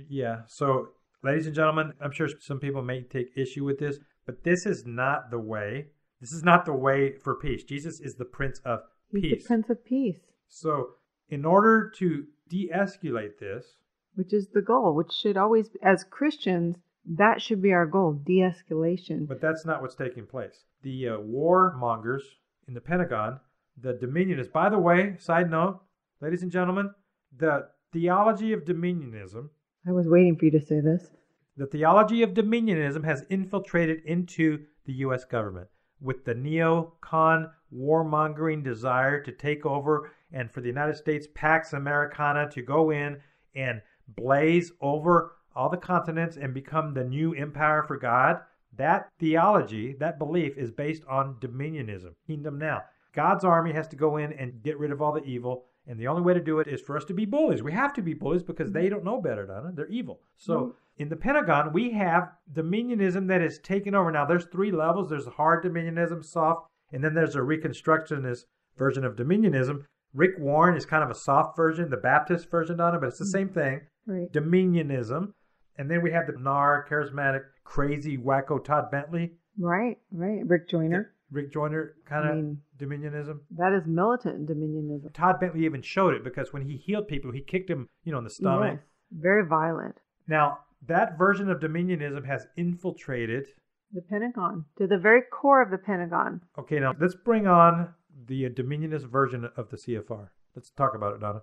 Yeah. So, ladies and gentlemen, I'm sure some people may take issue with this, but this is not the way. This is not the way for peace. Jesus is the Prince of Peace. He's the Prince of Peace. So, in order to de-escalate this... Which is the goal, which should always, as Christians, that should be our goal, de-escalation. But that's not what's taking place. The warmongers in the Pentagon, the Dominionists... By the way, side note, ladies and gentlemen, the Theology of Dominionism... I was waiting for you to say this. The Theology of Dominionism has infiltrated into the U.S. government with the neocon warmongering desire to take over and for the United States Pax Americana to go in and blaze over all the continents and become the new empire for God. That theology, that belief is based on dominionism, kingdom now. God's army has to go in and get rid of all the evil. And the only way to do it is for us to be bullies. We have to be bullies because they don't know better, Donna. They're evil. So in the Pentagon, we have dominionism that is taken over. Now, there's 3 levels. There's hard dominionism, soft, and then there's a Reconstructionist version of dominionism. Rick Warren is kind of a soft version, the Baptist version, Donna, but it's the same thing. Right. Dominionism. And then we have the charismatic, crazy, wacko Todd Bentley. Right. Rick Joyner. Rick Joyner kind of dominionism. That is militant dominionism. Todd Bentley even showed it because when he healed people, he kicked them, in the stomach. Yes, very violent. Now, that version of dominionism has infiltrated the Pentagon, to the very core of the Pentagon. Okay, now let's bring on the Dominionist version of the CFR. Let's talk about it, Donna.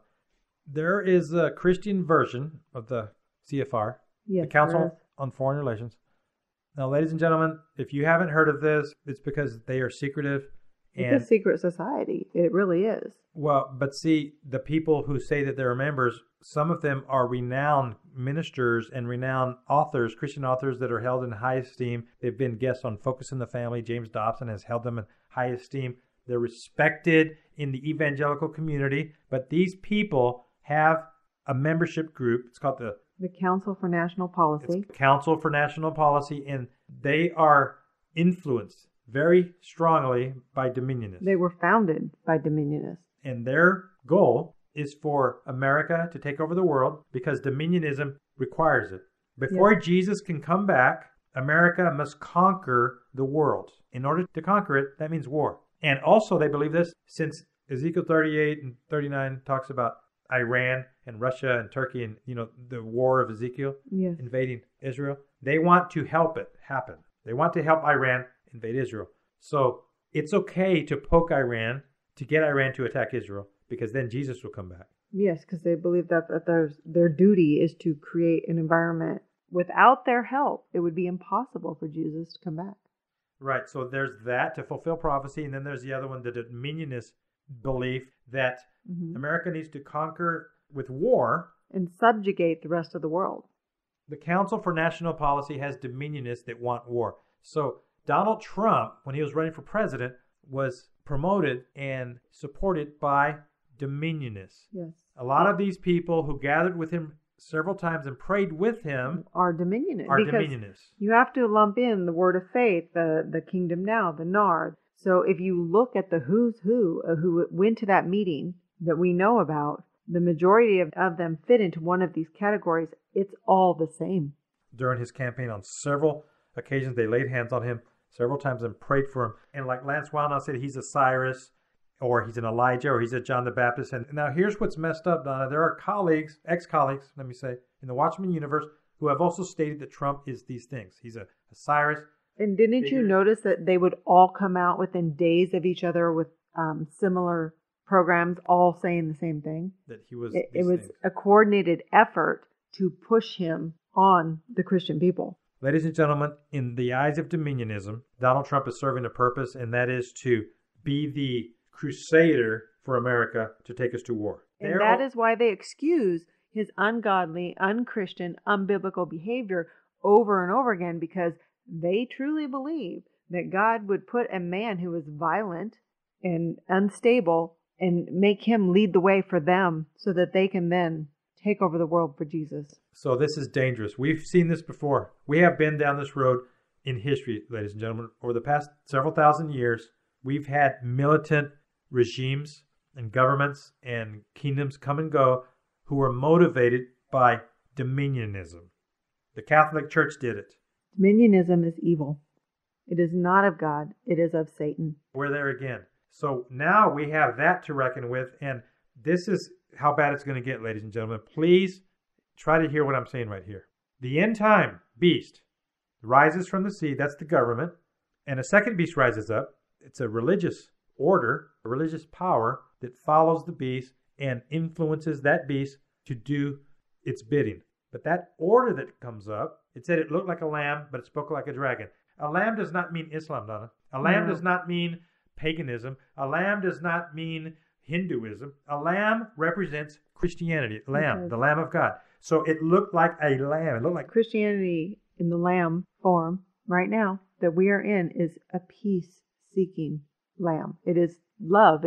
There is a Christian version of the CFR, Yes, the Council there is. on Foreign Relations. Now, ladies and gentlemen, if you haven't heard of this, it's because they are secretive. It's a secret society. It really is. Well, but see, the people who say that they're members, some of them are renowned ministers and renowned authors, Christian authors that are held in high esteem. They've been guests on Focus on the Family. James Dobson has held them in high esteem. They're respected in the evangelical community, but these people have a membership group. It's called The Council for National Policy. it's Council for National Policy, and they are influenced very strongly by Dominionists. They were founded by Dominionists. And their goal is for America to take over the world because Dominionism requires it. Before Jesus can come back, America must conquer the world. In order to conquer it, that means war. And also they believe this since Ezekiel 38 and 39 talks about Iran and Russia and Turkey and, the war of Ezekiel invading Israel. They want to help it happen. They want to help Iran invade Israel. So it's okay to poke Iran to get Iran to attack Israel because then Jesus will come back. Yes, because they believe that their duty is to create an environment. Without their help, it would be impossible for Jesus to come back. Right, so there's that to fulfill prophecy, and then there's the other one, the Dominionist belief that America needs to conquer with war. And subjugate the rest of the world. The Council for National Policy has Dominionists that want war. So Donald Trump, when he was running for president, was promoted and supported by Dominionists. Yes. A lot of these people who gathered with him several times and prayed with him are Dominionists. Dominionists. You have to lump in the word of faith, the kingdom now, the Nard. So if you look at the who's who went to that meeting that we know about, the majority of them fit into one of these categories. It's all the same. During his campaign on several occasions, they laid hands on him several times and prayed for him. And like Lance Wildnow said, he's a Cyrus, or he's an Elijah, or he's a John the Baptist. And now here's what's messed up, Donna. There are colleagues, ex-colleagues, let me say, in the Watchman universe who have also stated that Trump is these things. He's a Cyrus. And didn't you notice that they would all come out within days of each other with similar programs, all saying the same thing? That he was. It was a coordinated effort to push him on the Christian people. Ladies and gentlemen, in the eyes of Dominionism, Donald Trump is serving a purpose, and that is to be the crusader for America to take us to war. And that is why they excuse his ungodly, unchristian, unbiblical behavior over and over again, because they truly believe that God would put a man who was violent and unstable and make him lead the way for them so that they can then take over the world for Jesus. So this is dangerous. We've seen this before. We have been down this road in history, ladies and gentlemen. Over the past several thousand years, we've had militant regimes and governments and kingdoms come and go who are motivated by dominionism. The Catholic Church did it. Dominionism is evil. It is not of God. It is of Satan. We're there again. So now we have that to reckon with, and this is how bad it's going to get, ladies and gentlemen. Please try to hear what I'm saying right here. The end time beast rises from the sea. That's the government. And a second beast rises up. It's a religious order, a religious power that follows the beast and influences that beast to do its bidding. But that order that comes up, it said it looked like a lamb, but it spoke like a dragon. A lamb does not mean Islam, Donna. A lamb does not mean paganism. A lamb does not mean Hinduism. A lamb represents Christianity. Lamb, the Lamb of God. So it looked like a lamb. It looked like Christianity in the lamb form right now that we are in is a peace-seeking lamb. It is love.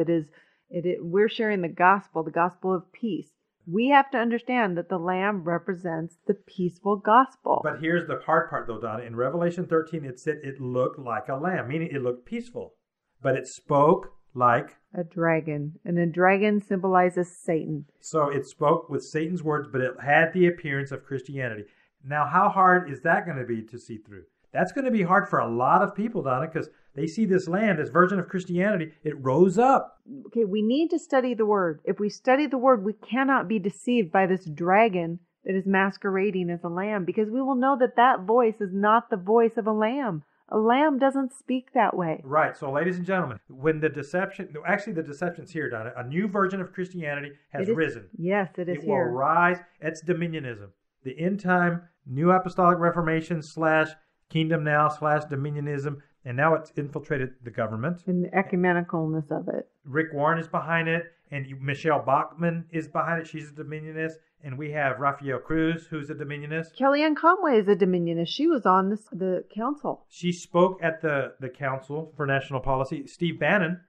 We're sharing the gospel of peace. We have to understand that the lamb represents the peaceful gospel. But here's the hard part, though, Donna. In Revelation 13, it said it looked like a lamb, meaning it looked peaceful. But it spoke like a dragon. And a dragon symbolizes Satan. So it spoke with Satan's words, but it had the appearance of Christianity. Now, how hard is that going to be to see through? That's going to be hard for a lot of people, Donna, because they see this lamb, this version of Christianity, it rose up. Okay, we need to study the word. If we study the word, we cannot be deceived by this dragon that is masquerading as a lamb, because we will know that that voice is not the voice of a lamb. A lamb doesn't speak that way. Right. So, ladies and gentlemen, when the deception's here, Donna. A new version of Christianity has risen. Yes, it is It here. will rise. It's dominionism. The end time, New Apostolic Reformation / Kingdom Now / dominionism. And now it's infiltrated the government. And the ecumenicalness of it. Rick Warren is behind it. And Michelle Bachmann is behind it. She's a dominionist. And we have Rafael Cruz, who's a dominionist. Kellyanne Conway is a dominionist. She was on the council. She spoke at the Council for National Policy. Steve Bannon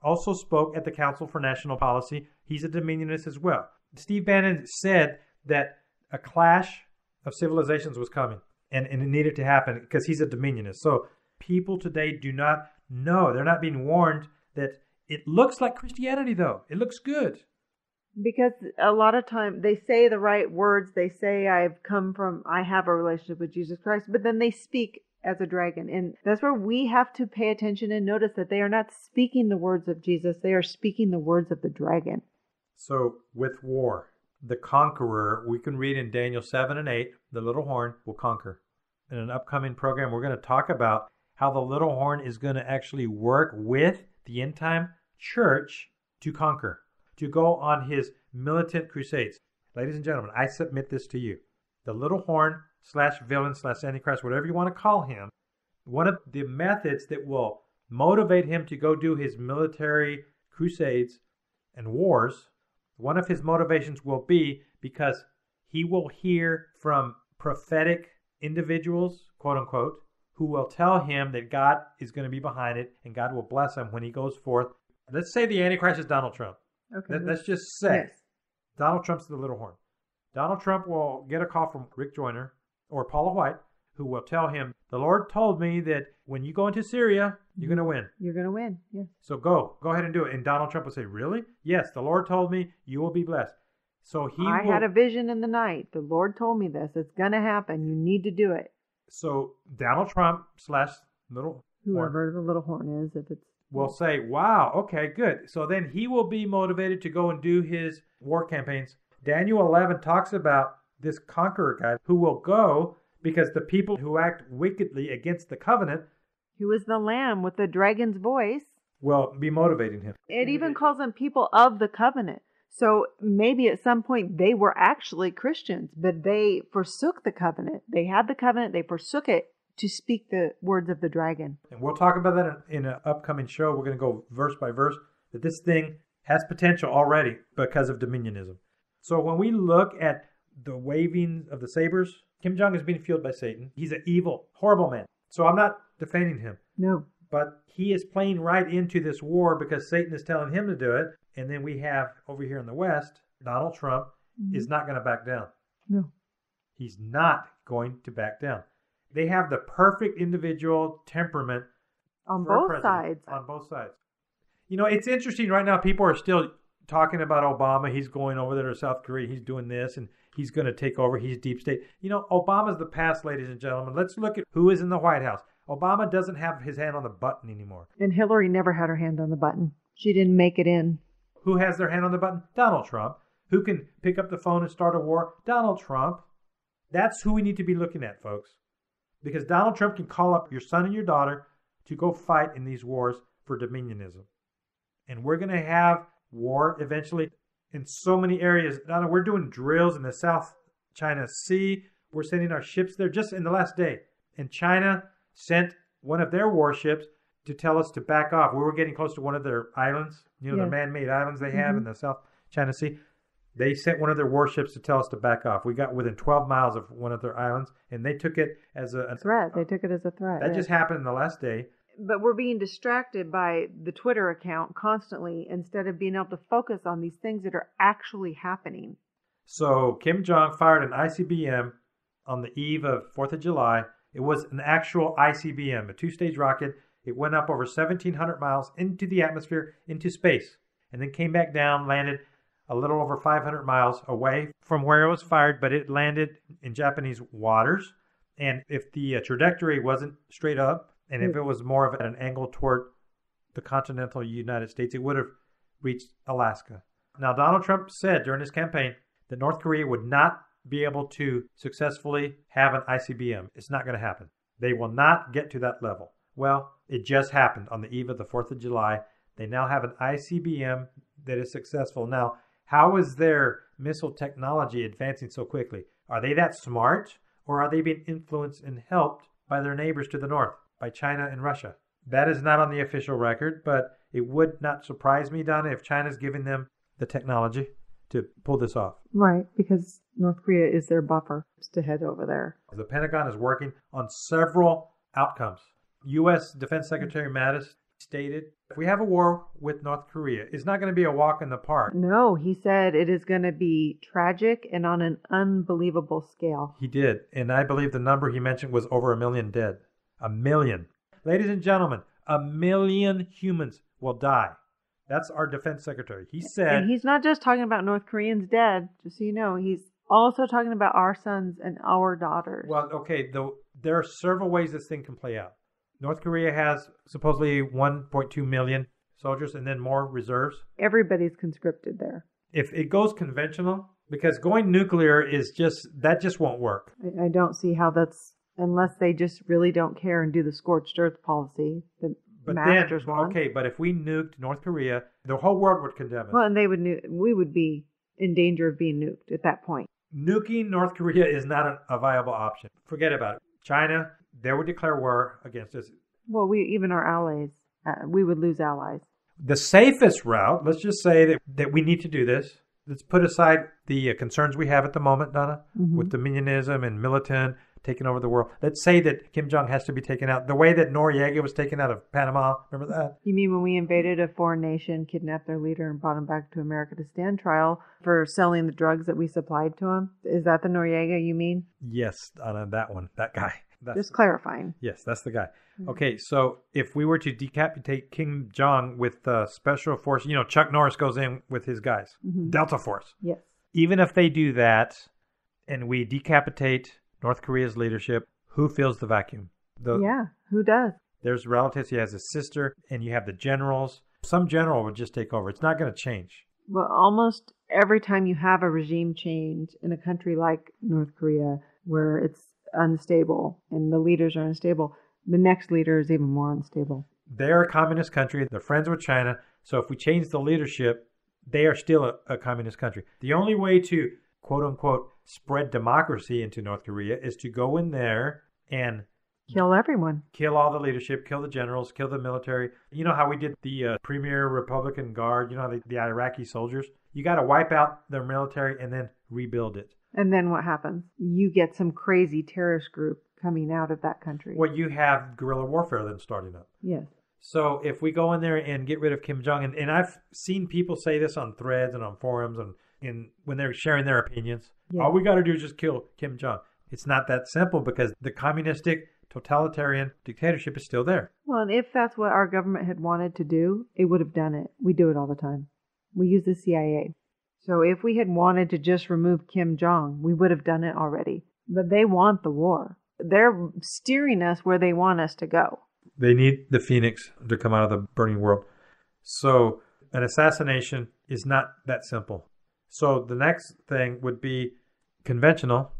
also spoke at the Council for National Policy. He's a dominionist as well. Steve Bannon said that a clash of civilizations was coming. And it needed to happen because he's a dominionist. So people today do not know. They're not being warned that it looks like Christianity, though. It looks good. Because a lot of time they say the right words. They say, I have a relationship with Jesus Christ, but then they speak as a dragon. And that's where we have to pay attention and notice that they are not speaking the words of Jesus. They are speaking the words of the dragon. So with war, the conqueror, we can read in Daniel 7 and 8, the little horn will conquer. In an upcoming program, we're going to talk about how the little horn is going to actually work with the end time church to conquer, to go on his militant crusades. Ladies and gentlemen, I submit this to you. The little horn / villain / antichrist, whatever you want to call him, one of the methods that will motivate him to go do his military crusades and wars, one of his motivations will be because he will hear from prophetic individuals, quote unquote, who will tell him that God is going to be behind it and God will bless him when he goes forth. Let's say the Antichrist is Donald Trump. Okay. Let's just say Donald Trump's the little horn. Donald Trump will get a call from Rick Joyner or Paula White, who will tell him, the Lord told me that when you go into Syria, you're going to win. You're going to win, yes. So go ahead and do it. And Donald Trump will say, really? Yes, the Lord told me you will be blessed. So I had a vision in the night. The Lord told me this. It's going to happen. You need to do it. So Donald Trump / little whoever the little horn is, if it's will say, wow, okay, good. So then he will be motivated to go and do his war campaigns. Daniel 11 talks about this conqueror guy who will go because the people who act wickedly against the covenant, who is the lamb with the dragon's voice, will be motivating him. It even calls them people of the covenant. So maybe at some point they were actually Christians, but they forsook the covenant. They had the covenant, they forsook it to speak the words of the dragon. And we'll talk about that in an upcoming show. We're going to go verse by verse. That this thing has potential already because of dominionism. So when we look at the waving of the sabers, Kim Jong is being fueled by Satan. He's an evil, horrible man. So I'm not defending him. No. But he is playing right into this war because Satan is telling him to do it. And then we have over here in the West, Donald Trump is not going to back down. No. He's not going to back down. They have the perfect individual temperament on both sides. On both sides. You know, it's interesting right now. People are still talking about Obama. He's going over there to South Korea. He's doing this and he's going to take over. He's deep state. You know, Obama's the past, ladies and gentlemen. Let's look at who is in the White House. Obama doesn't have his hand on the button anymore. And Hillary never had her hand on the button. She didn't make it in. Who has their hand on the button? Donald Trump. Who can pick up the phone and start a war? Donald Trump. That's who we need to be looking at, folks. Because Donald Trump can call up your son and your daughter to go fight in these wars for dominionism. And we're going to have war eventually in so many areas. Donna, we're doing drills in the South China Sea. We're sending our ships there just in the last day. And China sent one of their warships to tell us to back off. We were getting close to one of their islands, the man-made islands they have in the South China Sea. They sent one of their warships to tell us to back off. We got within 12 miles of one of their islands, and they took it as a threat. They took it as a threat. That just happened in the last day. But we're being distracted by the Twitter account constantly instead of being able to focus on these things that are actually happening. So Kim Jong fired an ICBM on the eve of 4th of July. It was an actual ICBM, a two-stage rocket. It went up over 1,700 miles into the atmosphere, into space, and then came back down, landed a little over 500 miles away from where it was fired, but it landed in Japanese waters. And if the trajectory wasn't straight up, and if it was more of at an angle toward the continental United States, it would have reached Alaska. Now, Donald Trump said during his campaign that North Korea would not be able to successfully have an ICBM. It's not going to happen. They will not get to that level. Well, it just happened on the eve of the 4th of July. They now have an ICBM that is successful. Now, how is their missile technology advancing so quickly? Are they that smart, or are they being influenced and helped by their neighbors to the north, by China and Russia? That is not on the official record, but it would not surprise me, Donna, if China's giving them the technology to pull this off. Right, because North Korea is their buffer to head over there. The Pentagon is working on several outcomes. U.S. Defense Secretary Mattis stated, if we have a war with North Korea, it's not going to be a walk in the park. No, he said it is going to be tragic and on an unbelievable scale. He did, and I believe the number he mentioned was over 1 million dead. 1 million. Ladies and gentlemen, 1 million humans will die. That's our defense secretary. He said... And he's not just talking about North Koreans dead, just so you know. He's also talking about our sons and our daughters. Well, okay, there are several ways this thing can play out. North Korea has supposedly 1.2 million soldiers and then more reserves. Everybody's conscripted there. If it goes conventional, because going nuclear that just won't work. I don't see how that's, unless they just really don't care and do the scorched earth policy that masters want. Okay, but if we nuked North Korea, the whole world would condemn us. Well, and we would be in danger of being nuked at that point. Nuking North Korea is not a viable option. Forget about it. China, they would declare war against us. Well, even our allies, we would lose allies. The safest route, let's just say that we need to do this. Let's put aside the concerns we have at the moment, Donna, with dominionism and militant taking over the world. Let's say that Kim Jong has to be taken out the way that Noriega was taken out of Panama. Remember that? You mean when we invaded a foreign nation, kidnapped their leader, and brought him back to America to stand trial for selling the drugs that we supplied to him? Is that the Noriega you mean? Yes, Donna, that one, that guy. Just clarifying. Yes, that's the guy. Okay, so if we were to decapitate Kim Jong with special force, Chuck Norris goes in with his guys, Delta Force. Yes. Even if they do that and we decapitate North Korea's leadership, who fills the vacuum? Who does? There's relatives. He has a sister, and you have the generals. Some general would just take over. It's not going to change. Well, almost every time you have a regime change in a country like North Korea, where it's unstable and the leaders are unstable, the next leader is even more unstable. They're a communist country. They're friends with China. So if we change the leadership, they are still a communist country. The only way to, quote unquote, spread democracy into North Korea is to go in there and kill everyone. Kill all the leadership, kill the generals, kill the military. You know how we did the Premier Republican Guard, the Iraqi soldiers? You got to wipe out their military and then rebuild it. And then what happens? You get some crazy terrorist group coming out of that country. Well, you have guerrilla warfare then starting up. Yes. So if we go in there and get rid of Kim Jong, and I've seen people say this on threads and on forums and when they're sharing their opinions, all we got to do is just kill Kim Jong. It's not that simple because the communistic totalitarian dictatorship is still there. Well, and if that's what our government had wanted to do, it would have done it. We do it all the time. We use the CIA. So if we had wanted to just remove Kim Jong, we would have done it already. But they want the war. They're steering us where they want us to go. They need the phoenix to come out of the burning world. So an assassination is not that simple. So the next thing would be conventional.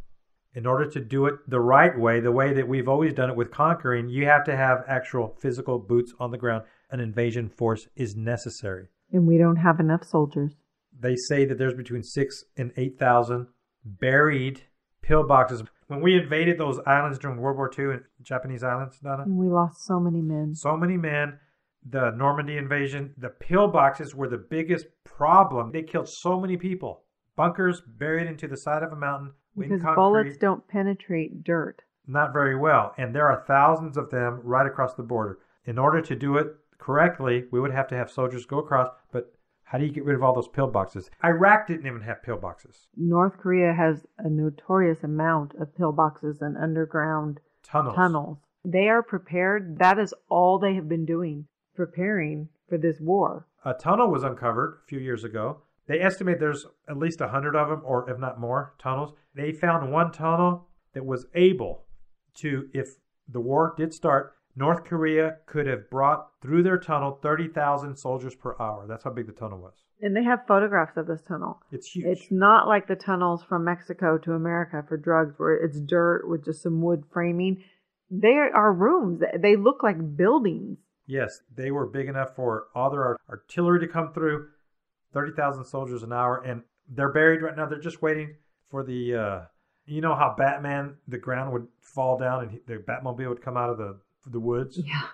In order to do it the right way, the way that we've always done it with conquering, you have to have actual physical boots on the ground. An invasion force is necessary. And we don't have enough soldiers. They say that there's between 6,000 and 8,000 buried pillboxes. When we invaded those islands during World War II, Japanese islands, Donna? And we lost so many men. So many men. The Normandy invasion, the pillboxes were the biggest problem. They killed so many people. Bunkers buried into the side of a mountain. Because bullets don't penetrate dirt. Not very well. And there are thousands of them right across the border. In order to do it correctly, we would have to have soldiers go across. But how do you get rid of all those pillboxes? Iraq didn't even have pillboxes. North Korea has a notorious amount of pillboxes and underground tunnels. They are prepared. That is all they have been doing, preparing for this war. A tunnel was uncovered a few years ago. They estimate there's at least 100 of them, or if not more, tunnels. They found one tunnel that was able to, if the war did start, North Korea could have brought through their tunnel 30,000 soldiers per hour. That's how big the tunnel was. And they have photographs of this tunnel. It's huge. It's not like the tunnels from Mexico to America for drugs where it's dirt with just some wood framing. They are rooms. They look like buildings. Yes, they were big enough for all their artillery to come through, 30,000 soldiers an hour, and they're buried right now. They're just waiting for the, you know how Batman, the ground would fall down and the Batmobile would come out of the woods? Yeah.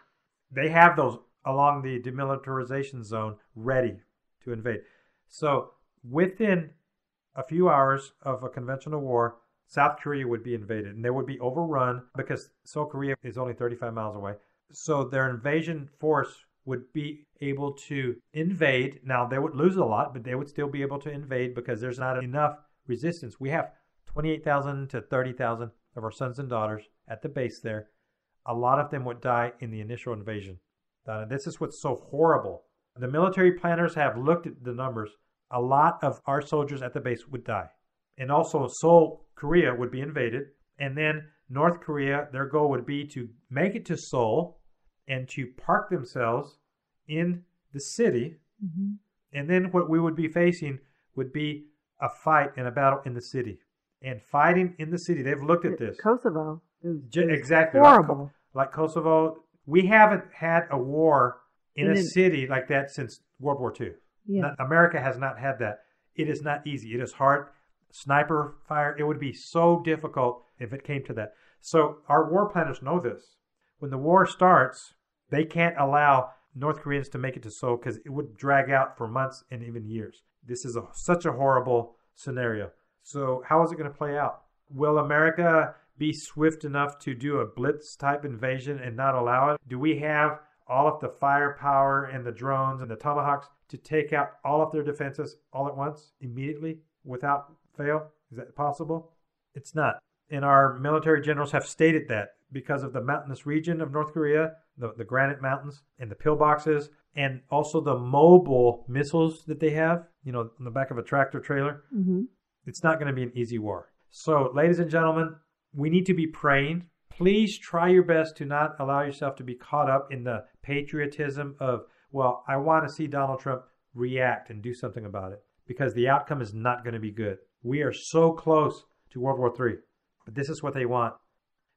They have those along the demilitarization zone ready to invade. So within a few hours of a conventional war, South Korea would be invaded, and they would be overrun because Seoul, Korea is only 35 miles away. So their invasion force would be able to invade. Now, they would lose a lot, but they would still be able to invade because there's not enough resistance. We have 28,000 to 30,000 of our sons and daughters at the base there. A lot of them would die in the initial invasion. This is what's so horrible. The military planners have looked at the numbers. A lot of our soldiers at the base would die. And also Seoul, Korea would be invaded. And then North Korea, their goal would be to make it to Seoul and to park themselves in the city. Mm-hmm. And then what we would be facing would be a fight and a battle in the city. And fighting in the city, they've looked at this. Kosovo. Exactly. Horrible. Like Kosovo. We haven't had a war in a city like that since World War II. Yeah. America has not had that. It is not easy. It is hard. Sniper fire. It would be so difficult if it came to that. So our war planners know this. When the war starts, they can't allow North Koreans to make it to Seoul because it would drag out for months and even years. This is such a horrible scenario. So how is it going to play out? Will America be swift enough to do a blitz type invasion and not allow it? Do we have all of the firepower and the drones and the tomahawks to take out all of their defenses all at once, immediately, without fail? Is that possible? It's not. And our military generals have stated that because of the mountainous region of North Korea, the granite mountains and the pillboxes, and also the mobile missiles that they have, you know, on the back of a tractor trailer. Mm-hmm. It's not going to be an easy war. So, ladies and gentlemen, we need to be praying. Please try your best to not allow yourself to be caught up in the patriotism of, well, I want to see Donald Trump react and do something about it, because the outcome is not going to be good. We are so close to World War III, but this is what they want.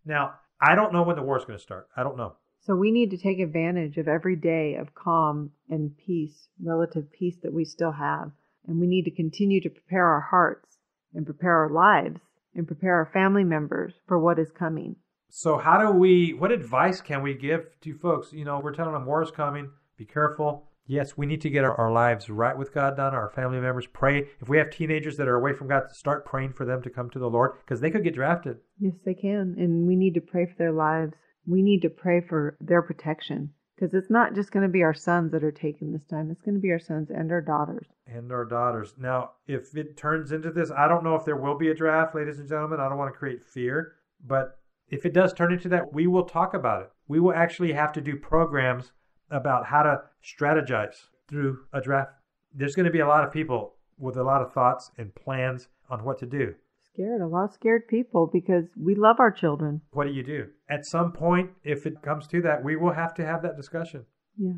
Now, I don't know when the war is going to start. I don't know. So we need to take advantage of every day of calm and peace, relative peace that we still have. And we need to continue to prepare our hearts and prepare our lives and prepare our family members for what is coming. So what advice can we give to folks? You know, we're telling them war is coming. Be careful. Yes, we need to get our lives right with God, Donna, our family members. Pray. If we have teenagers that are away from God, start praying for them to come to the Lord, because they could get drafted. Yes, they can. And we need to pray for their lives. We need to pray for their protection, because it's not just going to be our sons that are taken this time. It's going to be our sons and our daughters. And our daughters. Now, if it turns into this, I don't know if there will be a draft, ladies and gentlemen. I don't want to create fear. But if it does turn into that, we will talk about it. We will actually have to do programs about how to strategize through a draft. There's going to be a lot of people with a lot of thoughts and plans on what to do. A lot of scared people, because we love our children. What do? At some point, if it comes to that, we will have to have that discussion. Yeah.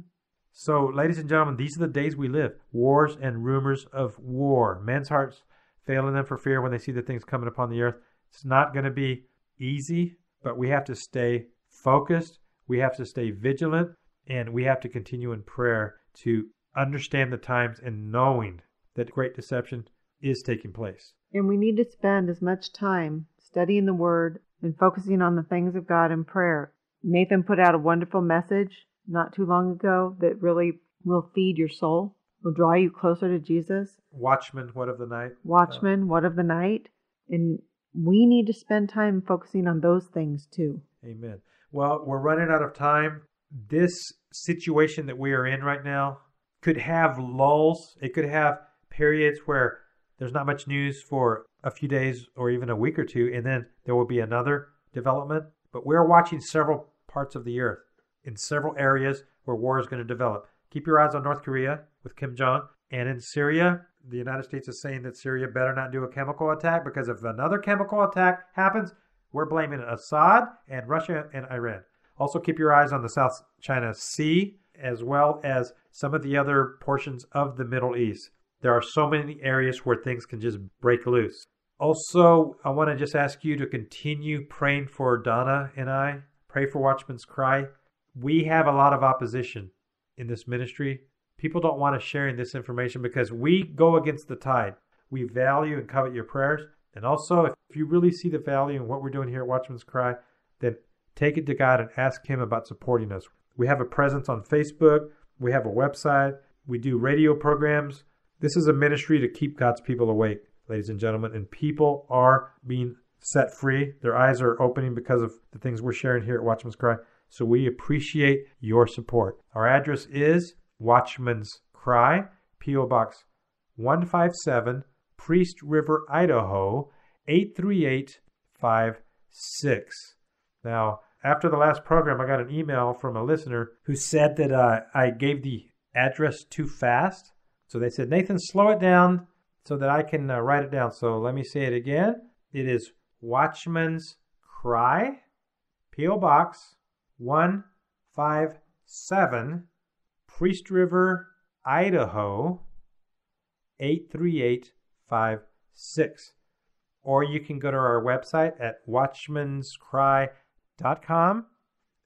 So, ladies and gentlemen, these are the days we live. Wars and rumors of war. Men's hearts failing them for fear when they see the things coming upon the earth. It's not going to be easy, but we have to stay focused. We have to stay vigilant, and we have to continue in prayer to understand the times and knowing that great deception is taking place. And we need to spend as much time studying the Word and focusing on the things of God in prayer. Nathan put out a wonderful message not too long ago that really will feed your soul, will draw you closer to Jesus. Watchman, what of the night? Watchman, what of the night? And we need to spend time focusing on those things too. Amen. Well, we're running out of time. This situation that we are in right now could have lulls. It could have periods where there's not much news for a few days or even a week or two, and then there will be another development. But we're watching several parts of the earth in several areas where war is going to develop. Keep your eyes on North Korea with Kim Jong. And in Syria, the United States is saying that Syria better not do a chemical attack, because if another chemical attack happens, we're blaming Assad and Russia and Iran. Also keep your eyes on the South China Sea, as well as some of the other portions of the Middle East. There are so many areas where things can just break loose. Also, I want to just ask you to continue praying for Donna and I, Pray for Watchman's Cry. We have a lot of opposition in this ministry. People don't want us sharing this information because we go against the tide. We value and covet your prayers. And also, if you really see the value in what we're doing here at Watchman's Cry, then take it to God and ask Him about supporting us. We have a presence on Facebook. We have a website. We do radio programs. This is a ministry to keep God's people awake, ladies and gentlemen. And people are being set free. Their eyes are opening because of the things we're sharing here at Watchman's Cry. So we appreciate your support. Our address is Watchman's Cry, P.O. Box 157, Priest River, Idaho, 83856. Now, after the last program, I got an email from a listener who said that I gave the address too fast. So they said, Nathan, slow it down so that I can write it down. So let me say it again. It is Watchman's Cry, P.O. Box 157, Priest River, Idaho, 83856. Or you can go to our website at watchmanscry.com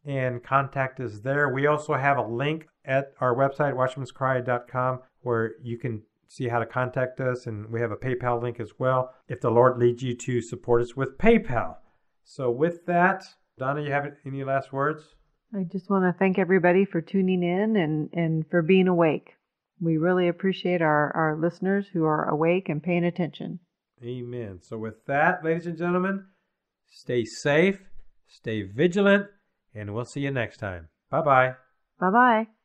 and contact us there. We also have a link at our website, watchmanscry.com, where you can see how to contact us, and we have a PayPal link as well if the Lord leads you to support us with PayPal. So with that, Donna, you have any last words? I just want to thank everybody for tuning in and for being awake. We really appreciate our listeners who are awake and paying attention. Amen. So with that, ladies and gentlemen, stay safe, stay vigilant, and we'll see you next time. Bye-bye. Bye-bye.